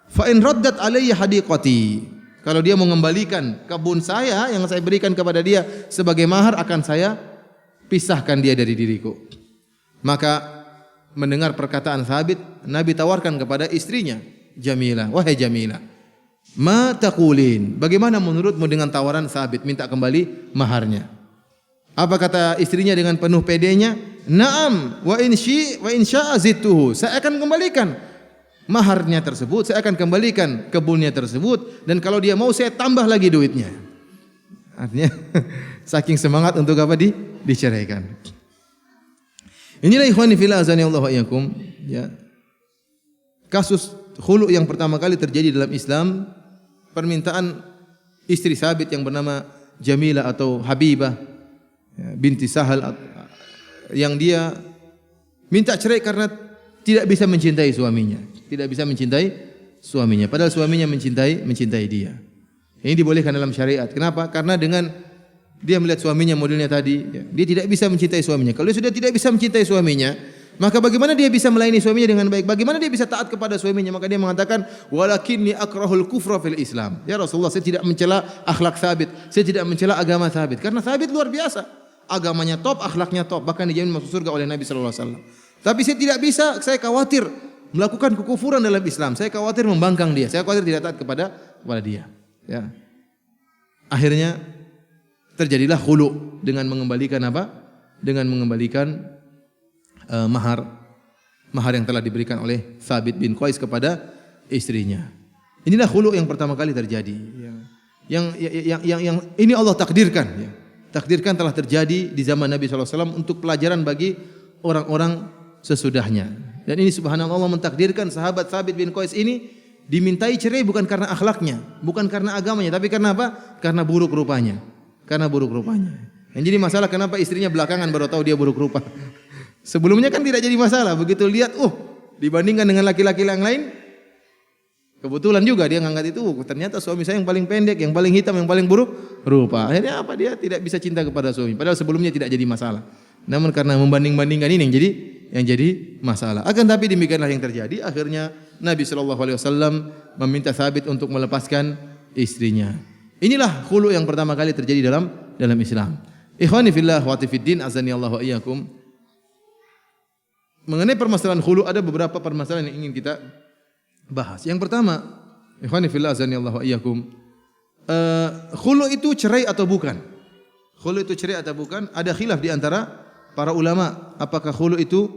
"Fa in raddat alayya hadiqati." Kalau dia mengembalikan kebun saya yang saya berikan kepada dia sebagai mahar, akan saya pisahkan dia dari diriku. Maka mendengar perkataan Thabit, Nabi tawarkan kepada istrinya, Jamilah, "Wahai Jamilah, ma taqulin? Bagaimana menurutmu dengan tawaran Thabit minta kembali maharnya?" Apa kata istrinya dengan penuh pedenya? "Na'am, wa in sya'a zidtuhu." Saya akan kembalikan maharnya tersebut, saya akan kembalikan kebunnya tersebut, dan kalau dia mau saya tambah lagi duitnya. Artinya saking semangat untuk diceraikan. Inilah ikhwani fillah azani Allah wa iyyakum, ya. Kasus khulu yang pertama kali terjadi dalam Islam, permintaan istri Sabit yang bernama Jamilah atau Habibah binti Sahal, yang dia minta cerai karena tidak bisa mencintai suaminya. Tidak bisa mencintai suaminya. Padahal suaminya mencintai dia. Ini dibolehkan dalam syariat. Kenapa? Karena dengan dia melihat suaminya modelnya tadi, dia tidak bisa mencintai suaminya. Kalau dia sudah tidak bisa mencintai suaminya, maka bagaimana dia bisa melayani suaminya dengan baik? Bagaimana dia bisa taat kepada suaminya? Maka dia mengatakan, walakinni akrahul kufra fil Islam. Ya Rasulullah, saya tidak mencela akhlak Sabit. Saya tidak mencela agama Sabit. Karena Sabit luar biasa. Agamanya top, akhlaknya top. Bahkan dijamin masuk surga oleh Nabi sallallahu alaihi wasallam. Tapi saya tidak bisa, saya khawatir melakukan kekufuran dalam Islam. Saya khawatir membangkang dia. Saya khawatir tidak taat kepada dia. Ya. Akhirnya terjadilah khulu dengan mengembalikan apa? Dengan mengembalikan mahar yang telah diberikan oleh Thabit bin Qais kepada istrinya. Inilah khulu yang pertama kali terjadi. Yang ini Allah takdirkan. Ya. Takdirkan telah terjadi di zaman Nabi SAW untuk pelajaran bagi orang-orang sesudahnya. Dan ini subhanallah, Allah mentakdirkan sahabat Thabit bin Qais ini dimintai cerai bukan karena akhlaknya, bukan karena agamanya, tapi karena apa? Karena buruk rupanya. Yang jadi masalah kenapa istrinya belakangan baru tahu dia buruk rupa. Sebelumnya kan tidak jadi masalah. Begitu lihat, dibandingkan dengan laki-laki yang lain, kebetulan juga dia ngangkat itu, ternyata suami saya yang paling pendek, yang paling hitam, yang paling buruk rupa. Akhirnya apa? Dia tidak bisa cinta kepada suami. Padahal sebelumnya tidak jadi masalah. Namun karena membanding-bandingkan ini yang jadi masalah. Akan tapi demikianlah yang terjadi. Akhirnya Nabi SAW meminta Thabit untuk melepaskan istrinya. Inilah khulu yang pertama kali terjadi dalam Islam. Ikhwani fillah wa fiddin, azani Allah wa iyyakum. Mengenai permasalahan khulu ada beberapa permasalahan yang ingin kita bahas. Yang pertama, ikhwani fillah, azani Allah wa iyyakum. Khulu itu cerai atau bukan? Khulu itu cerai atau bukan? Ada khilaf di antara para ulama, apakah khulu itu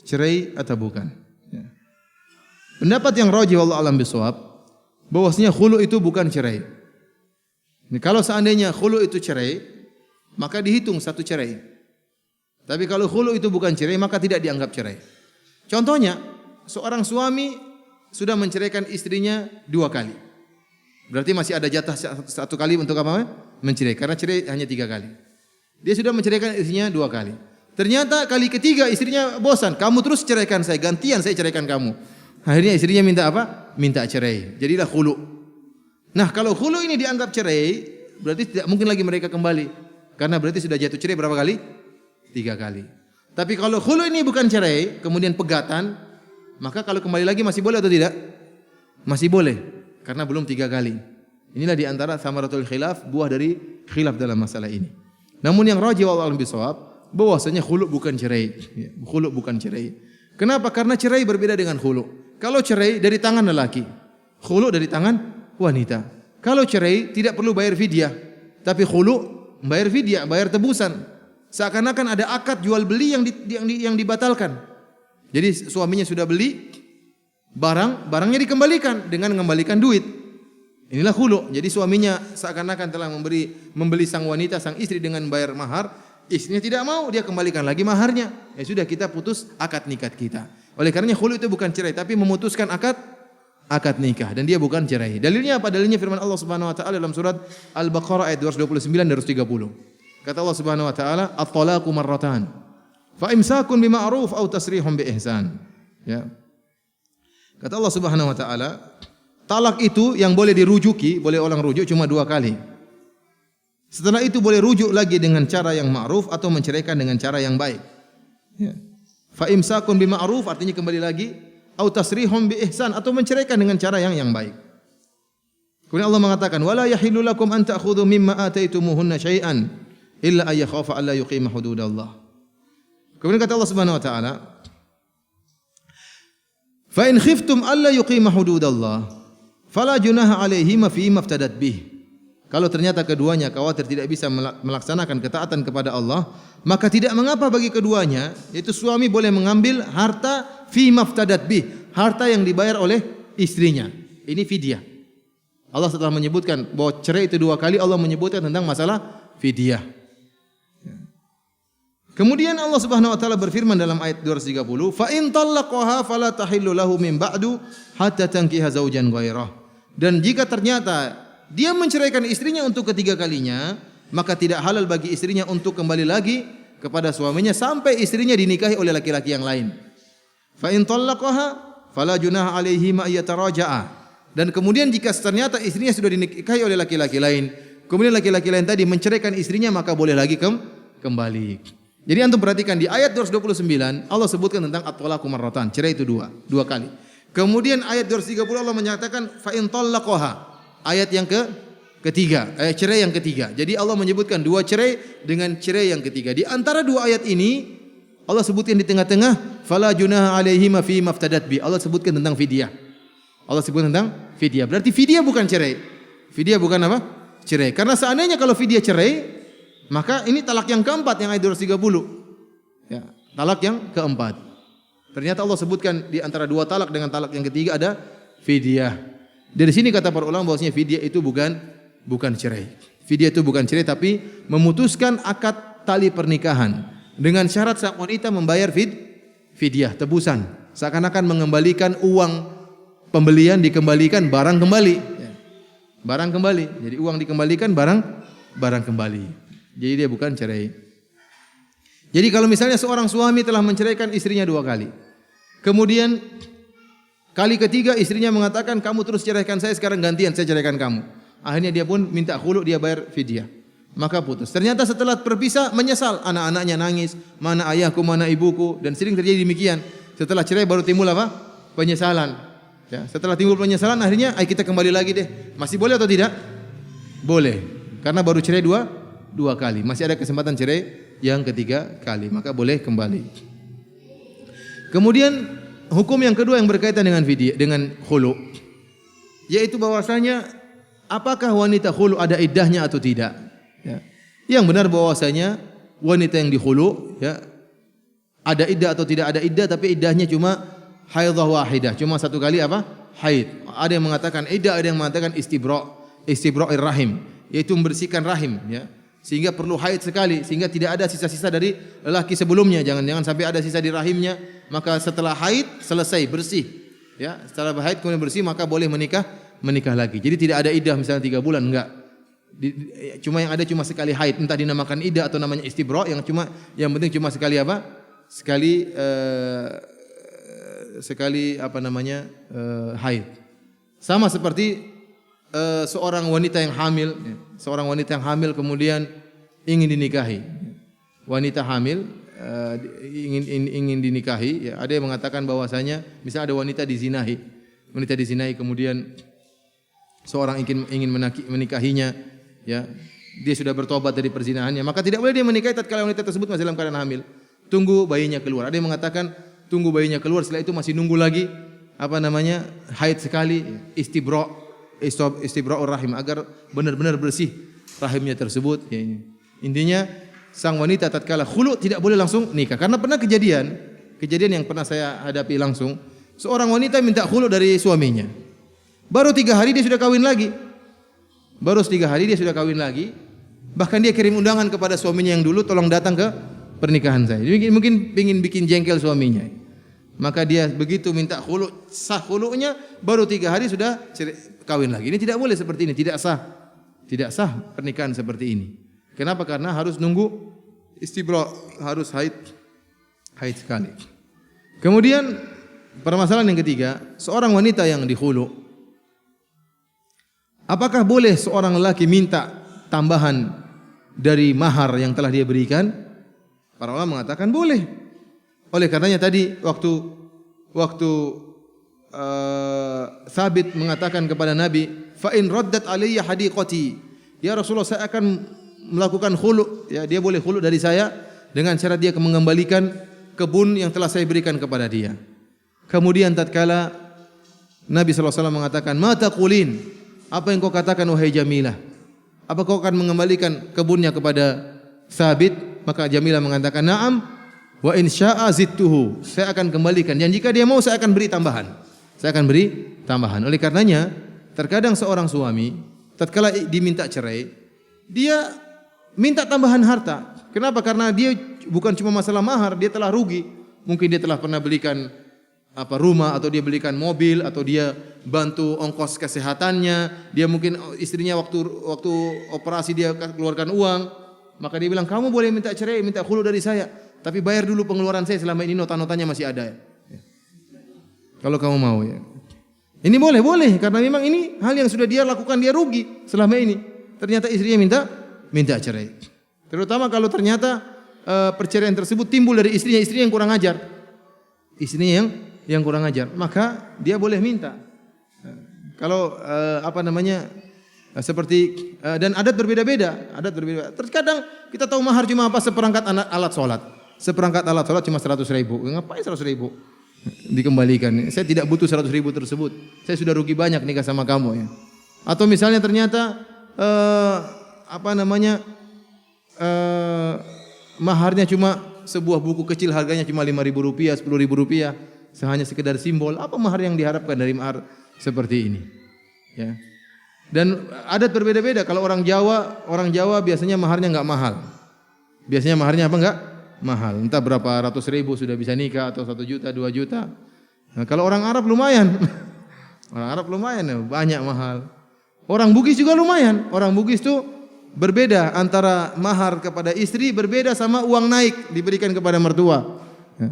cerai atau bukan? Ya. Pendapat yang rajih wallahu alam bisawab, bahwasanya khulu itu bukan cerai. Ini kalau seandainya khulu itu cerai, maka dihitung satu cerai. Tapi kalau khulu itu bukan cerai, maka tidak dianggap cerai. Contohnya, seorang suami sudah menceraikan istrinya 2 kali. Berarti masih ada jatah 1 kali untuk apa? Mencerai. Karena cerai hanya 3 kali. Dia sudah menceraikan istrinya 2 kali. Ternyata kali ketiga istrinya bosan. Kamu terus ceraikan saya, gantian saya ceraikan kamu. Akhirnya istrinya minta apa? Minta cerai. Jadilah khulu. Nah, kalau khulu ini dianggap cerai, berarti tidak mungkin lagi mereka kembali. Karena berarti sudah jatuh cerai berapa kali? 3 kali. Tapi kalau khulu ini bukan cerai, kemudian pegatan, maka kalau kembali lagi masih boleh atau tidak? Masih boleh. Karena belum 3 kali. Inilah diantara samaratul khilaf, buah dari khilaf dalam masalah ini. Namun yang rajih wallahu a'lam bishawab, bahwasanya khulu bukan cerai. Khulu bukan cerai. Kenapa? Karena cerai berbeda dengan khulu. Kalau cerai dari tangan lelaki, khulu dari tangan wanita. Kalau cerai tidak perlu bayar fidyah, tapi khulu bayar fidyah, bayar tebusan. Seakan-akan ada akad jual beli yang dibatalkan. Jadi suaminya sudah beli barangnya dikembalikan dengan mengembalikan duit. Inilah khulu. Jadi suaminya seakan-akan telah membeli sang wanita, sang istri dengan bayar mahar. Istrinya tidak mau, dia kembalikan lagi maharnya. Ya sudah, kita putus akad nikah kita. Oleh karenanya khulu itu bukan cerai, tapi memutuskan akad nikah, dan dia bukan cerai. Dalilnya apa? Dalilnya firman Allah Subhanahu wa taala dalam surat Al-Baqarah ayat 229 dan 230. Kata Allah Subhanahu wa taala, "At-talaqu marratan. Fa imsakun bima'ruf aw tasrihun bi ihsan." Ya. Kata Allah Subhanahu wa taala, talak itu yang boleh dirujuki, boleh orang rujuk cuma 2 kali. Setelah itu boleh rujuk lagi dengan cara yang ma'ruf atau menceraikan dengan cara yang baik. Ya. Fa imsakun bima'ruf artinya kembali lagi, au tasrihum bi ihsan atau menceraikan dengan cara yang baik. Kemudian Allah mengatakan, "Wala yahillu lakum an ta'khudhu mimma ataitumuhunna syai'an illa ay yakhafa alla yuqima hududallah." Kemudian kata Allah Subhanahu wa taala, "Fa in khiftum alla yuqima hududallah fala junaha 'alaihima fi ma iftadat bih." Kalau ternyata keduanya khawatir tidak bisa melaksanakan ketaatan kepada Allah, maka tidak mengapa bagi keduanya, yaitu suami boleh mengambil harta fi maftadat bih, harta yang dibayar oleh istrinya. Ini fidyah. Allah setelah menyebutkan bahwa cerai itu 2 kali, Allah menyebutkan tentang masalah fidyah. Kemudian Allah Subhanahu wa taala berfirman dalam ayat 230, "Fa in talaqaha fala tahillu lahu min ba'du hatta tankiha zaujan ghairah." Dan jika ternyata dia menceraikan istrinya untuk ketiga kalinya, maka tidak halal bagi istrinya untuk kembali lagi kepada suaminya sampai istrinya dinikahi oleh laki-laki yang lain. Fa in talaqaha fala junaha alaihi ma yataraja'a. Dan kemudian jika ternyata istrinya sudah dinikahi oleh laki-laki lain, kemudian laki-laki lain tadi menceraikan istrinya, maka boleh lagi kembali. Jadi antum perhatikan di ayat 229 Allah sebutkan tentang at-talaqu marratan, cerai itu dua kali. Kemudian ayat 230 Allah menyatakan fa in talaqaha, ayat yang ketiga, ayat cerai yang ketiga. Jadi Allah menyebutkan dua cerai dengan cerai yang ketiga. Di antara dua ayat ini Allah sebutkan di tengah-tengah fala junaha alaihima fi maftadat bi. Allah sebutkan tentang fidyah. Allah sebutkan tentang fidyah. Berarti fidyah bukan cerai. Fidyah bukan apa? Cerai. Karena seandainya kalau fidyah cerai, maka ini talak yang keempat yang ayat 230. Ya, talak yang keempat. Ternyata Allah sebutkan di antara dua talak dengan talak yang ketiga ada fidyah. Dari sini kata para ulama bahwasanya fidyah itu bukan cerai. Fidyah itu bukan cerai tapi memutuskan akad tali pernikahan dengan syarat sang wanita membayar fidyah, tebusan. Seakan-akan mengembalikan uang pembelian dikembalikan barang kembali. Ya. Barang kembali. Jadi uang dikembalikan barang kembali. Jadi dia bukan cerai. Jadi kalau misalnya seorang suami telah menceraikan istrinya dua kali. Kemudian kali ketiga istrinya mengatakan kamu terus ceraikan saya, sekarang gantian saya ceraikan kamu. Akhirnya dia pun minta khulu, dia bayar fidyah. Maka putus. Ternyata setelah berpisah menyesal, anak-anaknya nangis, mana ayahku, mana ibuku, dan sering terjadi demikian. Setelah cerai baru timbul apa? Penyesalan. Ya, setelah timbul penyesalan akhirnya ayo kita kembali lagi deh. Masih boleh atau tidak? Boleh. Karena baru cerai dua kali. Masih ada kesempatan cerai yang ketiga kali, maka boleh kembali. Kemudian hukum yang kedua yang berkaitan dengan fidyah, dengan khulu, yaitu bahwasanya apakah wanita khulu ada iddahnya atau tidak? Ya. Yang benar bahwasanya wanita yang dikhulu, ya, ada iddah atau tidak ada iddah, tapi iddahnya cuma haidhah wahidah, cuma satu kali apa? Haid. Ada yang mengatakan iddah, ada yang mengatakan istibra'ir rahim, yaitu membersihkan rahim, ya. Sehingga perlu haid sekali, sehingga tidak ada sisa-sisa dari lelaki sebelumnya. Jangan sampai ada sisa di rahimnya. Maka setelah haid selesai bersih, ya. Setelah haid kemudian bersih, maka boleh menikah lagi. Jadi tidak ada iddah misalnya 3 bulan, enggak. Cuma yang ada cuma sekali haid, entah dinamakan iddah atau namanya istibra, yang penting cuma sekali apa? Sekali apa namanya? Haid. Sama seperti seorang wanita yang hamil, kemudian ingin dinikahi. Wanita hamil ingin dinikahi, ya, ada yang mengatakan bahwasanya misalnya ada wanita dizinahi kemudian seorang ingin menikahinya, ya. Dia sudah bertobat dari perzinahannya, maka tidak boleh dia menikahi tatkala wanita tersebut masih dalam keadaan hamil. Tunggu bayinya keluar. Ada yang mengatakan tunggu bayinya keluar, setelah itu masih nunggu lagi haid sekali, istibra'ur rahim, agar benar-benar bersih rahimnya tersebut, ya. Intinya sang wanita tatkala khulu tidak boleh langsung nikah, karena pernah kejadian yang pernah saya hadapi langsung, seorang wanita minta khulu dari suaminya. Baru 3 hari dia sudah kawin lagi. Bahkan dia kirim undangan kepada suaminya yang dulu, tolong datang ke pernikahan saya. Mungkin ingin bikin jengkel suaminya. Maka dia begitu minta khulu, sah khulunya, baru 3 hari sudah kawin lagi. Ini tidak boleh seperti ini, tidak sah pernikahan seperti ini. Kenapa? Karena harus nunggu istibra, harus haid sekali. Kemudian permasalahan yang ketiga, seorang wanita yang dikhulu, apakah boleh seorang lelaki minta tambahan dari mahar yang telah dia berikan? Para ulama mengatakan boleh. Oleh karenanya tadi waktu Thabit mengatakan kepada Nabi, fa in raddat alayya hadiqati, ya Rasulullah, saya akan melakukan khulu, ya, dia boleh khulu dari saya dengan syarat dia mengembalikan kebun yang telah saya berikan kepada dia. Kemudian tatkala Nabi SAW mengatakan, ma taqulin, apa yang kau katakan wahai Jamilah? Apa kau akan mengembalikan kebunnya kepada Thabit? Maka Jamilah mengatakan, na'am, wa in syaa zidtuhu, saya akan kembalikan, dan jika dia mau saya akan beri tambahan. Oleh karenanya terkadang seorang suami tatkala diminta cerai, dia minta tambahan harta. Kenapa? Karena dia bukan cuma masalah mahar, dia telah rugi. Mungkin dia telah pernah belikan rumah, atau dia belikan mobil, atau dia bantu ongkos kesehatannya. Dia mungkin istrinya waktu operasi dia keluarkan uang, maka dia bilang, kamu boleh minta cerai, minta khulu dari saya, tapi bayar dulu pengeluaran saya selama ini, nota-notanya masih ada ya. Kalau kamu mau ya. Ini boleh, karena memang ini hal yang sudah dia lakukan, dia rugi selama ini. Ternyata istrinya minta cerai. Terutama kalau ternyata perceraian tersebut timbul dari istrinya yang kurang ajar. Istrinya yang kurang ajar, maka dia boleh minta. Kalau seperti dan adat berbeda-beda. Terkadang kita tahu mahar cuma seperangkat alat sholat. Seperangkat alat sholat cuma 100.000. Ngapain 100.000? Dikembalikan. Saya tidak butuh 100.000 tersebut. Saya sudah rugi banyak nikah sama kamu ya. Atau misalnya ternyata maharnya cuma sebuah buku kecil, harganya cuma Rp5.000, Rp10.000, hanya sekedar simbol. Apa mahar yang diharapkan dari mahar seperti ini? Ya. Dan adat berbeda-beda. Kalau orang Jawa biasanya maharnya enggak mahal. Biasanya maharnya apa enggak? Mahal. Entah berapa ratus ribu sudah bisa nikah, atau 1 juta, 2 juta. Nah, kalau orang Arab lumayan. Orang Arab lumayan, banyak mahal. Orang Bugis juga lumayan. Orang Bugis itu berbeda antara mahar kepada istri, berbeda sama uang naik diberikan kepada mertua.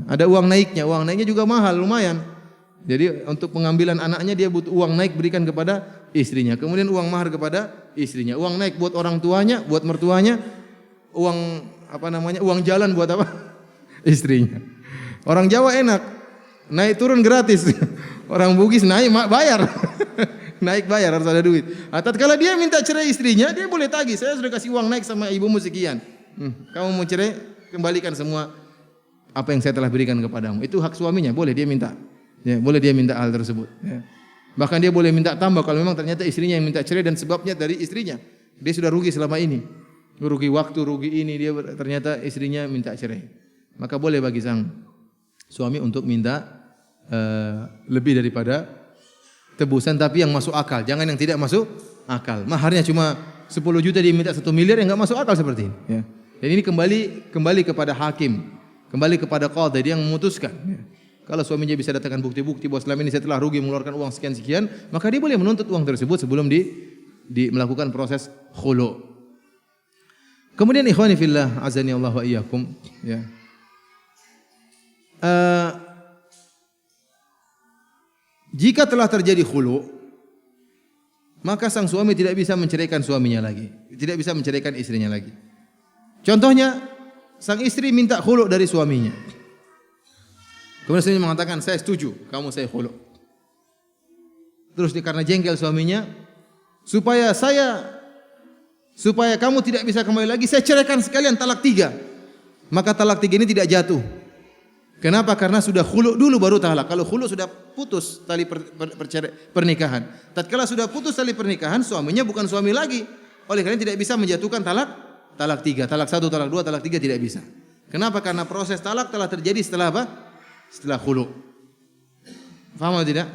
Ada uang naiknya juga mahal, lumayan. Jadi untuk pengambilan anaknya dia butuh uang naik berikan kepada istrinya. Kemudian uang mahar kepada istrinya. Uang naik buat orang tuanya, buat mertuanya. Uang jalan buat apa? Istrinya. Orang Jawa enak, naik turun gratis. Orang Bugis naik bayar. Naik bayar, harus ada duit. Tatkala dia minta cerai istrinya, dia boleh tagih. Saya sudah kasih uang naik sama ibumu sekian. Kamu mau cerai, kembalikan semua apa yang saya telah berikan kepadamu. Itu hak suaminya, boleh dia minta. Ya, boleh dia minta hal tersebut. Ya. Bahkan dia boleh minta tambah kalau memang ternyata istrinya yang minta cerai dan sebabnya dari istrinya. Dia sudah rugi selama ini. Rugi waktu, rugi ini, dia ternyata istrinya minta cerai. Maka boleh bagi sang suami untuk minta lebih daripada tebusan, tapi yang masuk akal. Jangan yang tidak masuk akal. Maharnya cuma 10 juta dia minta 1 miliar, yang enggak masuk akal seperti ini. Ya. Dan ini kembali kepada hakim, kembali kepada qadhi, dia yang memutuskan. Ya. Kalau suaminya bisa datangkan bukti-bukti bahwa selama ini saya telah rugi mengeluarkan uang sekian-sekian, maka dia boleh menuntut uang tersebut sebelum melakukan proses khulu. Kemudian ikhwani fillah, azani Allah wa iyyakum, ya. Jika telah terjadi khulu, maka sang suami tidak bisa menceraikan suaminya lagi, tidak bisa menceraikan istrinya lagi. Contohnya, sang istri minta khulu dari suaminya. Kemudian suaminya mengatakan, saya setuju, kamu saya khulu. Terus karena jengkel suaminya, supaya kamu tidak bisa kembali lagi, saya ceraikan sekalian talak 3. Maka talak 3 ini tidak jatuh. Kenapa? Karena sudah khulu dulu baru talak. Kalau khulu sudah putus tali pernikahan. Tatkala sudah putus tali pernikahan, suaminya bukan suami lagi. Oleh karena tidak bisa menjatuhkan talak 3. Talak 1, talak 2, talak 3 tidak bisa. Kenapa? Karena proses talak telah terjadi setelah apa? Setelah khulu. Faham atau tidak?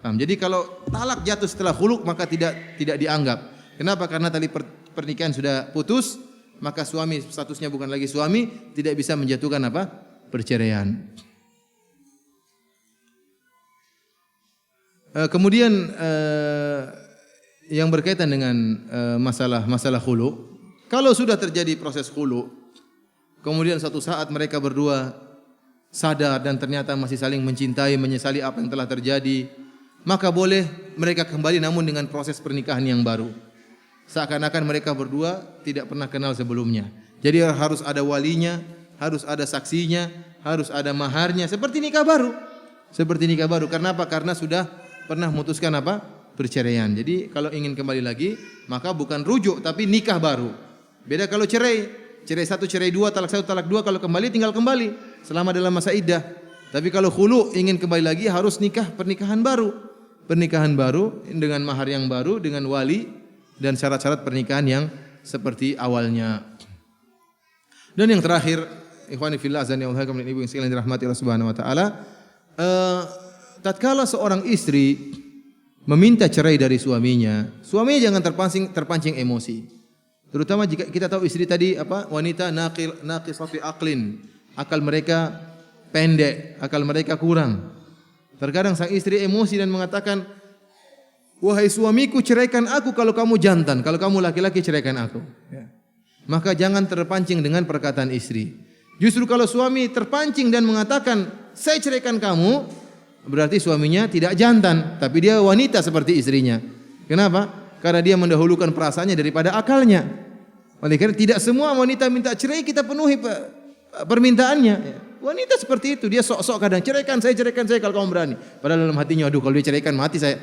Paham. Jadi kalau talak jatuh setelah khulu maka tidak dianggap. Kenapa? Karena tali pernikahan sudah putus, maka suami statusnya bukan lagi suami, tidak bisa menjatuhkan apa? Perceraian. Kemudian yang berkaitan dengan masalah khulu, kalau sudah terjadi proses khulu, kemudian suatu saat mereka berdua sadar dan ternyata masih saling mencintai, menyesali apa yang telah terjadi, maka boleh mereka kembali namun dengan proses pernikahan yang baru. Seakan-akan mereka berdua tidak pernah kenal sebelumnya. Jadi harus ada walinya, harus ada saksinya, harus ada maharnya, seperti nikah baru. Seperti nikah baru. Karena apa? Karena sudah pernah memutuskan apa? Perceraian. Jadi kalau ingin kembali lagi, maka bukan rujuk tapi nikah baru. Beda kalau cerai 1, cerai 2, talak 1, talak 2, kalau kembali tinggal kembali selama dalam masa iddah. Tapi kalau khulu ingin kembali lagi harus pernikahan baru. Pernikahan baru dengan mahar yang baru, dengan wali dan syarat-syarat pernikahan yang seperti awalnya. Dan yang terakhir, ikhwani fillah azani Allah kemudian ibu yang sekalian dirahmati Allah Subhanahu wa taala, tatkala seorang istri meminta cerai dari suaminya jangan terpancing emosi. Terutama jika kita tahu istri tadi wanita naqisati aqlin, akal mereka pendek, akal mereka kurang. Terkadang sang istri emosi dan mengatakan, "Wahai suamiku, ceraikan aku kalau kamu jantan, kalau kamu laki-laki ceraikan aku." Ya. Maka jangan terpancing dengan perkataan istri. Justru kalau suami terpancing dan mengatakan, "Saya ceraikan kamu," berarti suaminya tidak jantan, tapi dia wanita seperti istrinya. Kenapa? Karena dia mendahulukan perasaannya daripada akalnya. Oleh karena tidak semua wanita minta cerai kita penuhi permintaannya. Wanita seperti itu, dia sok-sok kadang ceraikan saya kalau kamu berani. Padahal dalam hatinya, aduh kalau dia ceraikan mati saya.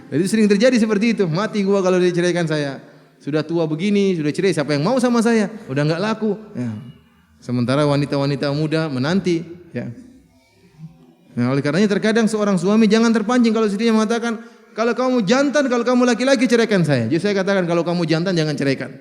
Jadi sering terjadi seperti itu, mati gua kalau dia ceraikan saya. Sudah tua begini, sudah cerai, siapa yang mau sama saya? Udah enggak laku. Ya. Sementara wanita-wanita muda menanti. Ya. Nah, oleh karenanya terkadang seorang suami jangan terpancing kalau istrinya mengatakan, "Kalau kamu jantan, kalau kamu laki-laki ceraikan saya." Jadi saya katakan kalau kamu jantan jangan ceraikan.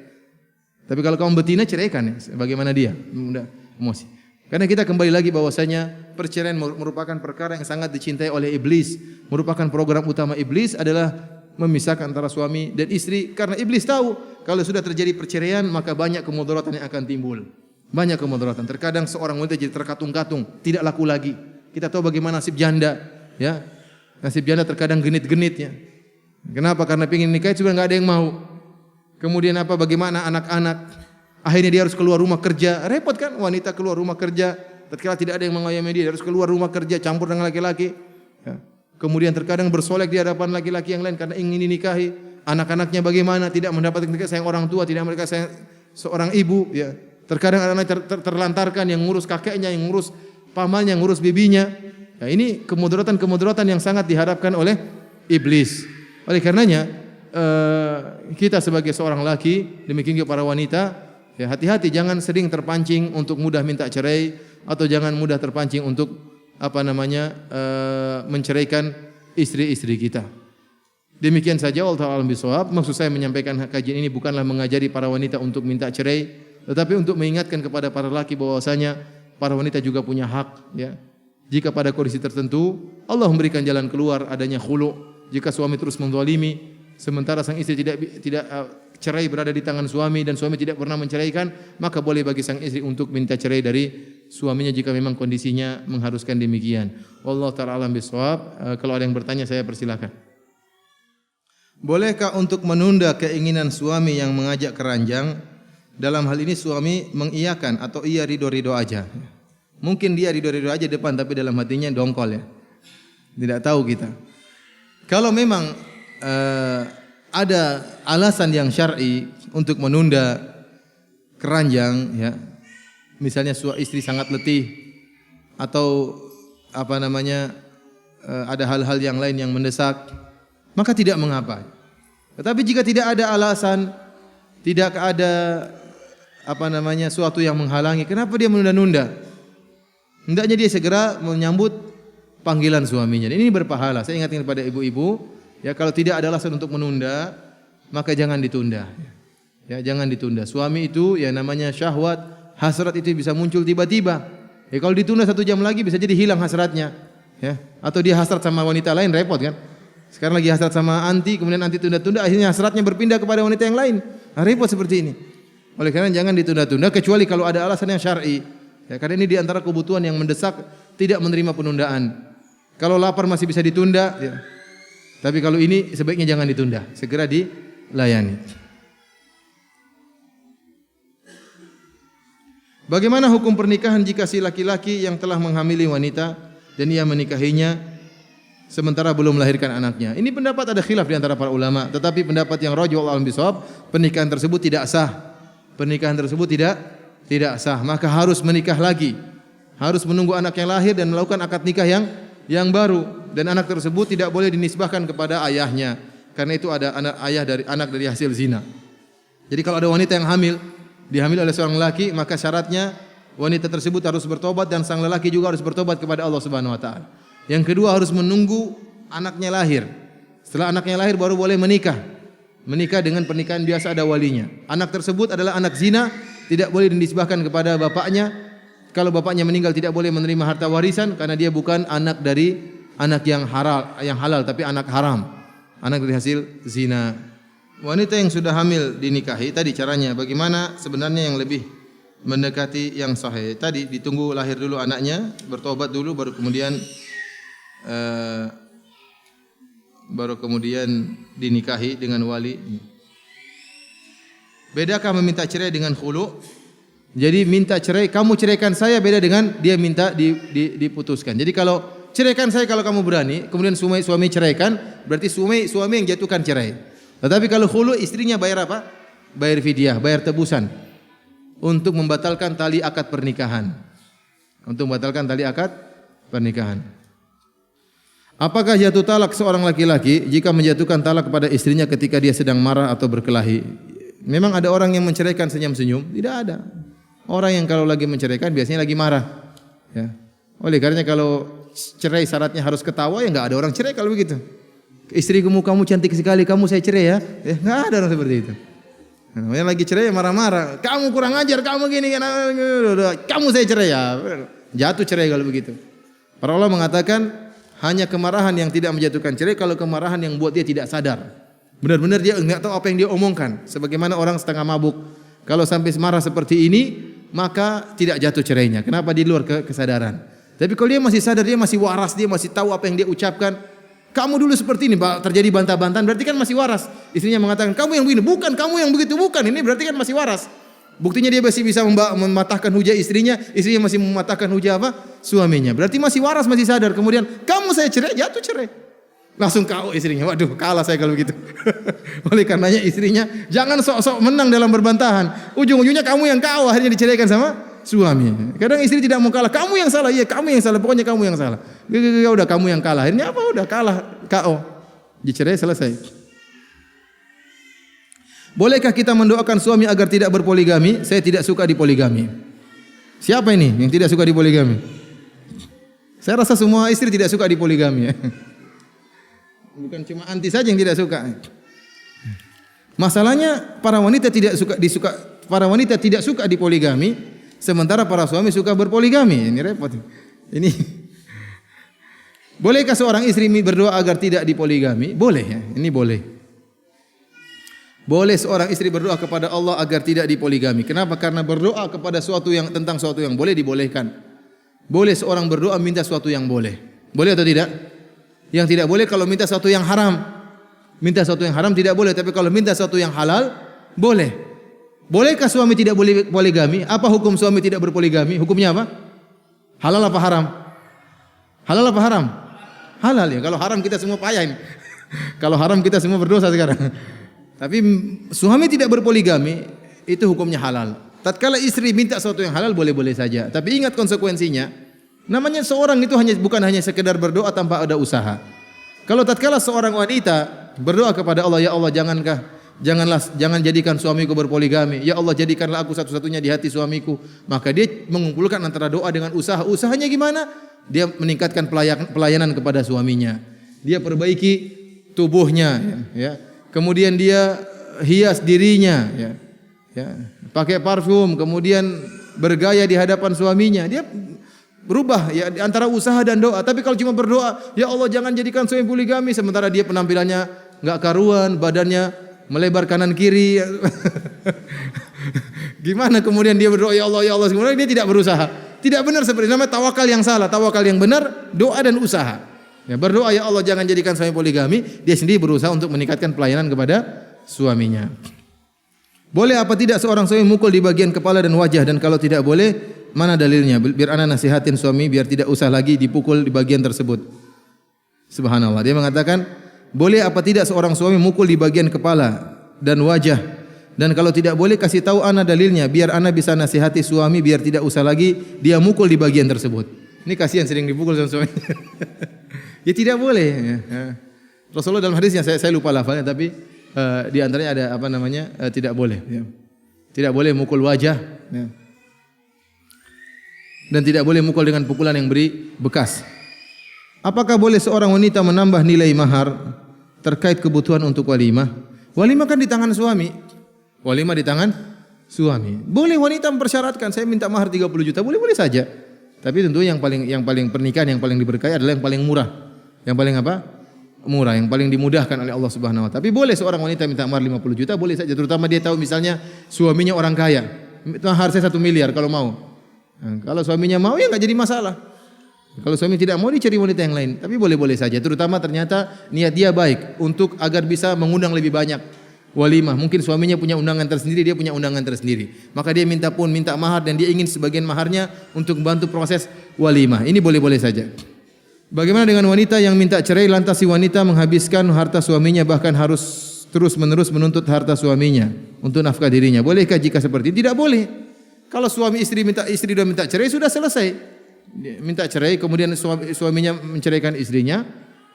Tapi kalau kamu betina ceraikan. Ya. Bagaimana dia? Mudah emosi. Karena kita kembali lagi bahwasanya perceraian merupakan perkara yang sangat dicintai oleh iblis. Merupakan program utama iblis adalah memisahkan antara suami dan istri. Karena iblis tahu kalau sudah terjadi perceraian maka banyak kemudaratan yang akan timbul. Banyak kemudaratan. Terkadang seorang wanita jadi terkatung-katung, tidak laku lagi. Kita tahu bagaimana nasib janda, ya. Nasib janda terkadang genit-genit ya. Kenapa? Karena ingin nikah cuma enggak ada yang mau. Kemudian bagaimana anak-anak? Akhirnya dia harus keluar rumah kerja. Repot kan wanita keluar rumah kerja. Tatkala tidak ada yang mengayomi dia harus keluar rumah kerja campur dengan laki-laki. Ya. Kemudian terkadang bersolek di hadapan laki-laki yang lain karena ingin dinikahi. Anak-anaknya bagaimana? Tidak mendapatkan kasih sayang orang tua, tidak mereka sayang seorang ibu. Ya. Terkadang anak-anak terlantarkan, yang ngurus kakeknya, yang ngurus pamannya, yang ngurus bibinya. Ya, ini kemudaratan yang sangat diharapkan oleh iblis. Oleh karenanya kita sebagai seorang laki, demikian juga para wanita, ya hati-hati jangan sering terpancing untuk mudah minta cerai atau jangan mudah terpancing untuk menceraikan istri-istri kita. Demikian saja wallahu a'lam bishawab. Maksud saya menyampaikan kajian ini bukanlah mengajari para wanita untuk minta cerai, tetapi untuk mengingatkan kepada para laki bahwasanya para wanita juga punya hak ya. Jika pada kondisi tertentu Allah memberikan jalan keluar adanya khulu. Jika suami terus menzalimi sementara sang istri tidak cerai berada di tangan suami dan suami tidak pernah menceraikan, maka boleh bagi sang istri untuk minta cerai dari suaminya jika memang kondisinya mengharuskan demikian. Wallahu ta'ala alam bishawab. Kalau ada yang bertanya saya persilakan. Bolehkah untuk menunda keinginan suami yang mengajak keranjang? Dalam hal ini suami mengiyakan atau ia ridho-ridho aja. Mungkin dia ridho-ridho aja depan tapi dalam hatinya dongkol ya. Tidak tahu kita. Kalau memang ada alasan yang syar'i untuk menunda keranjang ya. Misalnya istri sangat letih atau ada hal-hal yang lain yang mendesak, maka tidak mengapa. Tetapi jika tidak ada alasan, tidak ada suatu yang menghalangi, kenapa dia menunda-nunda? Hendaknya dia segera menyambut panggilan suaminya. Ini berpahala. Saya ingatkan kepada ibu-ibu, ya kalau tidak ada alasan untuk menunda, maka jangan ditunda. Ya, jangan ditunda. Suami itu ya namanya syahwat, hasrat itu bisa muncul tiba-tiba. Ya kalau ditunda 1 jam lagi bisa jadi hilang hasratnya. Ya, atau dia hasrat sama wanita lain repot kan? Sekarang lagi hasrat sama anti, kemudian anti tunda-tunda, akhirnya hasratnya berpindah kepada wanita yang lain. Nah, repot seperti ini. Oleh karena jangan ditunda-tunda kecuali kalau ada alasan yang syar'i. Ya, karena ini di antara kebutuhan yang mendesak tidak menerima penundaan. Kalau lapar masih bisa ditunda, ya. Tapi kalau ini sebaiknya jangan ditunda, segera dilayani. Bagaimana hukum pernikahan jika si laki-laki yang telah menghamili wanita dan ia menikahinya sementara belum melahirkan anaknya? Ini pendapat ada khilaf di antara para ulama, tetapi pendapat yang rajih wallahu a'lam bishawab, pernikahan tersebut tidak sah. Pernikahan tersebut tidak sah, maka harus menikah lagi. Harus menunggu anak yang lahir dan melakukan akad nikah yang baru, dan anak tersebut tidak boleh dinisbahkan kepada ayahnya karena itu ada anak dari hasil zina. Jadi kalau ada wanita yang dihamil oleh seorang lelaki, maka syaratnya wanita tersebut harus bertobat dan sang lelaki juga harus bertobat kepada Allah Subhanahu wa taala. Yang kedua harus menunggu anaknya lahir. Setelah anaknya lahir baru boleh menikah. Menikah dengan pernikahan biasa ada walinya. Anak tersebut adalah anak zina, tidak boleh dinisbahkan kepada bapaknya. Kalau bapaknya meninggal tidak boleh menerima harta warisan karena dia bukan anak dari anak yang halal tapi anak haram. Anak dari hasil zina. wanita yang sudah hamil dinikahi, tadi caranya bagaimana sebenarnya yang lebih mendekati yang sahih. Tadi ditunggu lahir dulu anaknya, bertobat dulu, baru kemudian dinikahi dengan wali. Bedakah meminta cerai dengan khulu? Jadi minta cerai, kamu ceraikan saya, beda dengan dia minta diputuskan. Jadi kalau ceraikan saya kalau kamu berani, kemudian suami ceraikan, berarti suami yang jatuhkan cerai. Tetapi kalau khulu, istrinya bayar apa? Bayar fidyah, bayar tebusan untuk membatalkan tali akad pernikahan. Untuk membatalkan tali akad pernikahan. Apakah jatuh talak seorang laki-laki jika menjatuhkan talak kepada istrinya ketika dia sedang marah atau berkelahi? Memang ada orang yang menceraikan senyum-senyum? Tidak ada. Orang yang kalau lagi menceraikan biasanya lagi marah. Ya. Oleh karenanya kalau cerai syaratnya harus ketawa, ya enggak ada orang cerai kalau begitu. Istriku, kamu cantik sekali, kamu saya cerai ya. Enggak ada orang seperti itu. Yang lagi cerai marah-marah, kamu kurang ajar, kamu gini, kamu saya cerai ya. Jatuh cerai kalau begitu. Para ulama mengatakan hanya kemarahan yang tidak menjatuhkan cerai kalau kemarahan yang buat dia tidak sadar. Benar-benar dia enggak tahu apa yang dia omongkan. Sebagaimana orang setengah mabuk. Kalau sampai marah seperti ini, maka tidak jatuh cerainya. Kenapa? Di luar kesadaran. Tapi kalau dia masih sadar, dia masih waras, dia masih tahu apa yang dia ucapkan. Kamu dulu seperti ini, terjadi bantah-bantahan, berarti kan masih waras. Istrinya mengatakan, kamu yang begini, bukan, kamu yang begitu, bukan. Ini berarti kan masih waras. Buktinya dia masih bisa mematahkan hujah istrinya masih mematahkan hujah apa? Suaminya. Berarti masih waras, masih sadar. Kemudian, kamu saya cerai, jatuh cerai. Langsung KO istrinya. Waduh, kalah saya kalau begitu. Oleh karenanya istrinya, jangan sok-sok menang dalam berbantahan. Ujung-ujungnya kamu yang KO, akhirnya diceraikan sama suami. Kadang istri tidak mau kalah, kamu yang salah, iya kamu yang salah, pokoknya kamu yang salah. Udah kamu yang kalah. Akhirnya apa? Udah kalah, KO. Dicerai, selesai. Bolehkah kita mendoakan suami agar tidak berpoligami? Saya tidak suka dipoligami. Siapa ini yang tidak suka dipoligami? Saya rasa semua istri tidak suka dipoligami. Bukan cuma anti saja yang tidak suka. Masalahnya para wanita tidak suka dipoligami, sementara para suami suka berpoligami. Ini repot. Ini bolehkah seorang istri berdoa agar tidak dipoligami? Boleh ya. Ini boleh. Boleh seorang istri berdoa kepada Allah agar tidak dipoligami. Kenapa? Karena berdoa kepada tentang suatu yang boleh dibolehkan. Boleh seorang berdoa minta suatu yang boleh. Boleh atau tidak? Yang tidak boleh kalau minta sesuatu yang haram. Minta sesuatu yang haram tidak boleh, tapi kalau minta sesuatu yang halal boleh. Bolehkah suami tidak boleh poligami? Apa hukum suami tidak berpoligami? Hukumnya apa? Halal apa haram? Halal apa haram? Halal ya. Kalau haram kita semua payah ini. Kalau haram kita semua berdosa sekarang. Tapi suami tidak berpoligami itu hukumnya halal. Tatkala istri minta sesuatu yang halal boleh-boleh saja, tapi ingat konsekuensinya. Namanya seorang itu bukan hanya sekedar berdoa tanpa ada usaha. Kalau tatkala seorang wanita berdoa kepada Allah, ya Allah jangan jadikan suamiku berpoligami. Ya Allah jadikanlah aku satu-satunya di hati suamiku. Maka dia mengumpulkan antara doa dengan usaha. Usahanya gimana? Dia meningkatkan pelayanan kepada suaminya. Dia perbaiki tubuhnya, ya. Kemudian dia hias dirinya, ya. Pakai parfum, kemudian bergaya di hadapan suaminya. Dia berubah ya antara usaha dan doa. Tapi kalau cuma berdoa, ya Allah jangan jadikan suami poligami, sementara dia penampilannya enggak karuan, badannya melebar kanan kiri. Gimana kemudian dia berdoa ya Allah, kemudian dia tidak berusaha. Tidak benar seperti namanya tawakal yang salah. Tawakal yang benar doa dan usaha. Ya, berdoa ya Allah jangan jadikan suami poligami, dia sendiri berusaha untuk meningkatkan pelayanan kepada suaminya. Boleh apa tidak seorang suami mukul di bagian kepala dan wajah, dan kalau tidak boleh, mana dalilnya? Biar ana nasihatin suami biar tidak usah lagi dipukul di bagian tersebut. Subhanallah. Dia mengatakan, boleh apa tidak seorang suami mukul di bagian kepala dan wajah? Dan kalau tidak boleh kasih tahu ana dalilnya biar ana bisa nasihati suami biar tidak usah lagi dia mukul di bagian tersebut. Ini kasihan sering dipukul sama suami. Ya tidak boleh. Ya. Rasulullah dalam hadisnya saya lupa lafalnya tapi di antaranya ada apa namanya tidak boleh. Ya. Tidak boleh mukul wajah. Ya. Dan tidak boleh mukul dengan pukulan yang beri bekas. Apakah boleh seorang wanita menambah nilai mahar terkait kebutuhan untuk walimah? Walimah kan di tangan suami. Walimah di tangan suami. Boleh wanita mempersyaratkan saya minta mahar 30 juta, boleh-boleh saja. Tapi tentu yang paling pernikahan yang paling diberkahi adalah yang paling murah. Yang paling apa? murah, yang paling dimudahkan oleh Allah Subhanahu wa taala. Tapi boleh seorang wanita minta mahar 50 juta, boleh saja, terutama dia tahu misalnya suaminya orang kaya. Mahar saya 1 miliar kalau mau. Nah, kalau suaminya mau ya enggak jadi masalah. Kalau suami tidak mau dicari wanita yang lain, tapi boleh-boleh saja. Terutama ternyata niat dia baik untuk agar bisa mengundang lebih banyak walimah. Mungkin suaminya punya undangan tersendiri, dia punya undangan tersendiri. Maka dia minta mahar dan dia ingin sebagian maharnya untuk membantu proses walimah. Ini boleh-boleh saja. Bagaimana dengan wanita yang minta cerai lantas si wanita menghabiskan harta suaminya bahkan harus terus-menerus menuntut harta suaminya untuk nafkah dirinya? Bolehkah jika seperti ini? Tidak boleh. Kalau istri sudah minta cerai sudah selesai. Dia minta cerai kemudian suaminya menceraikan istrinya,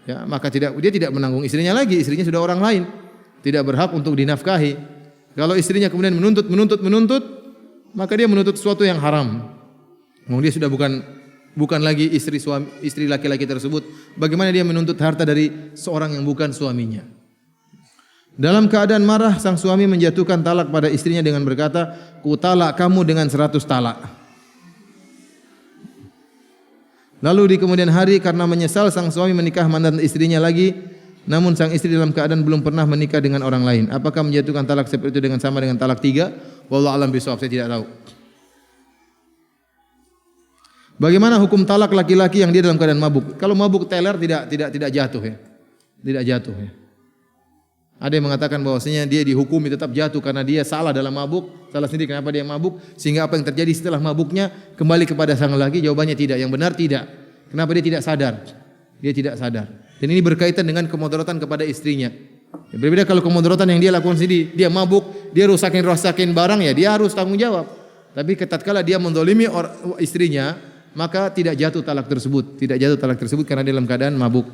ya, maka dia tidak menanggung istrinya lagi, istrinya sudah orang lain. Tidak berhak untuk dinafkahi. Kalau istrinya kemudian menuntut, maka dia menuntut sesuatu yang haram. Dia sudah bukan lagi istri laki-laki tersebut. Bagaimana dia menuntut harta dari seorang yang bukan suaminya? Dalam keadaan marah, sang suami menjatuhkan talak pada istrinya dengan berkata, "Ku talak kamu dengan 100 talak." Lalu di kemudian hari karena menyesal sang suami menikah mantan istrinya lagi, namun sang istri dalam keadaan belum pernah menikah dengan orang lain. Apakah menjatuhkan talak seperti itu sama dengan talak 3? Wallahu a'lam bishawab, saya tidak tahu. Bagaimana hukum talak laki-laki yang dia dalam keadaan mabuk? Kalau mabuk teler tidak jatuh ya. Tidak jatuh ya. Ada yang mengatakan bahwasanya dia dihukumi tetap jatuh karena dia salah dalam mabuk, salah sendiri kenapa dia mabuk, sehingga apa yang terjadi setelah mabuknya kembali kepada sang laki? Jawabannya tidak, yang benar tidak. Kenapa dia tidak sadar? Dia tidak sadar. Dan ini berkaitan dengan kemudaratan kepada istrinya. Ya, berbeda kalau kemudaratan yang dia lakukan sendiri, dia mabuk, dia rusakin barang ya, dia harus tanggung jawab. Tapi tatkala dia menzalimi istrinya, maka tidak jatuh talak tersebut karena dalam keadaan mabuk.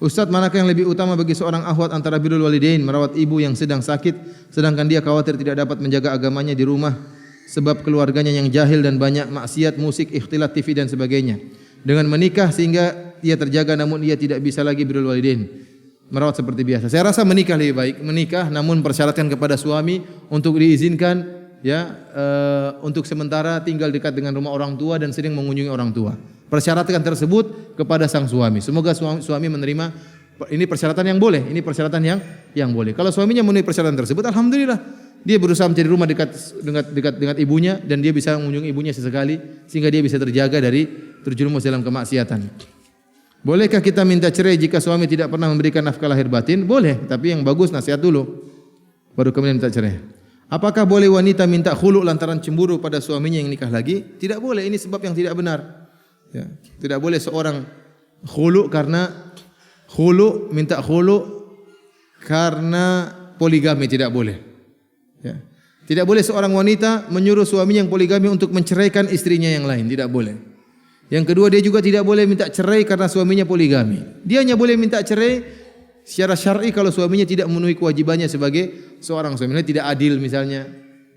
Ustaz, manakah yang lebih utama bagi seorang akhwat antara birrul walidain, merawat ibu yang sedang sakit sedangkan dia khawatir tidak dapat menjaga agamanya di rumah sebab keluarganya yang jahil dan banyak maksiat, musik, ikhtilat, TV dan sebagainya, dengan menikah sehingga ia terjaga namun ia tidak bisa lagi birrul walidain, merawat seperti biasa? Saya rasa menikah lebih baik, menikah namun persyaratkan kepada suami untuk diizinkan ya untuk sementara tinggal dekat dengan rumah orang tua dan sering mengunjungi orang tua. Persyaratkan tersebut kepada sang suami. Semoga suami menerima. Ini persyaratan yang boleh. Ini persyaratan yang boleh. Kalau suaminya memenuhi persyaratan tersebut, alhamdulillah. Dia berusaha mencari rumah dekat dengan ibunya dan dia bisa mengunjungi ibunya sesekali sehingga dia bisa terjaga dari terjerumus dalam kemaksiatan. Bolehkah kita minta cerai jika suami tidak pernah memberikan nafkah lahir batin? Boleh, tapi yang bagus nasihat dulu, baru kemudian minta cerai. Apakah boleh wanita minta khulu lantaran cemburu pada suaminya yang nikah lagi? Tidak boleh, ini sebab yang tidak benar. Ya, tidak boleh seorang minta khulu karena poligami, tidak boleh. Ya. Tidak boleh seorang wanita menyuruh suaminya yang poligami untuk menceraikan istrinya yang lain, tidak boleh. Yang kedua, dia juga tidak boleh minta cerai karena suaminya poligami. Dia hanya boleh minta cerai secara syar'i kalau suaminya tidak memenuhi kewajibannya sebagai seorang suami, tidak adil misalnya,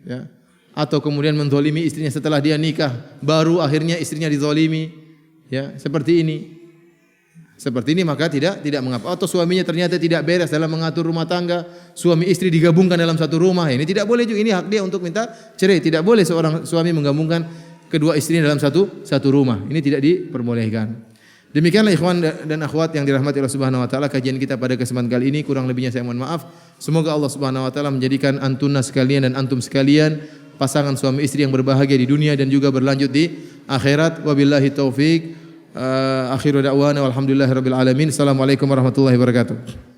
ya. Atau kemudian menzalimi istrinya setelah dia nikah, baru akhirnya istrinya dizalimi. Ya, seperti ini. Seperti ini maka tidak mengapa. Atau suaminya ternyata tidak beres dalam mengatur rumah tangga, suami istri digabungkan dalam satu rumah. Ini tidak boleh juga. Ini hak dia untuk minta cerai. Tidak boleh seorang suami menggabungkan kedua istrinya dalam satu rumah. Ini tidak diperbolehkan. Demikianlah ikhwan dan akhwat yang dirahmati Allah Subhanahu wa taala, kajian kita pada kesempatan kali ini. Kurang lebihnya saya mohon maaf. Semoga Allah Subhanahu wa taala menjadikan antuna sekalian dan antum sekalian pasangan suami istri yang berbahagia di dunia dan juga berlanjut di akhirat. Wabillahi taufik. Akhiru da'wana walhamdulillahirabbil alamin. Assalamualaikum warahmatullahi wabarakatuh.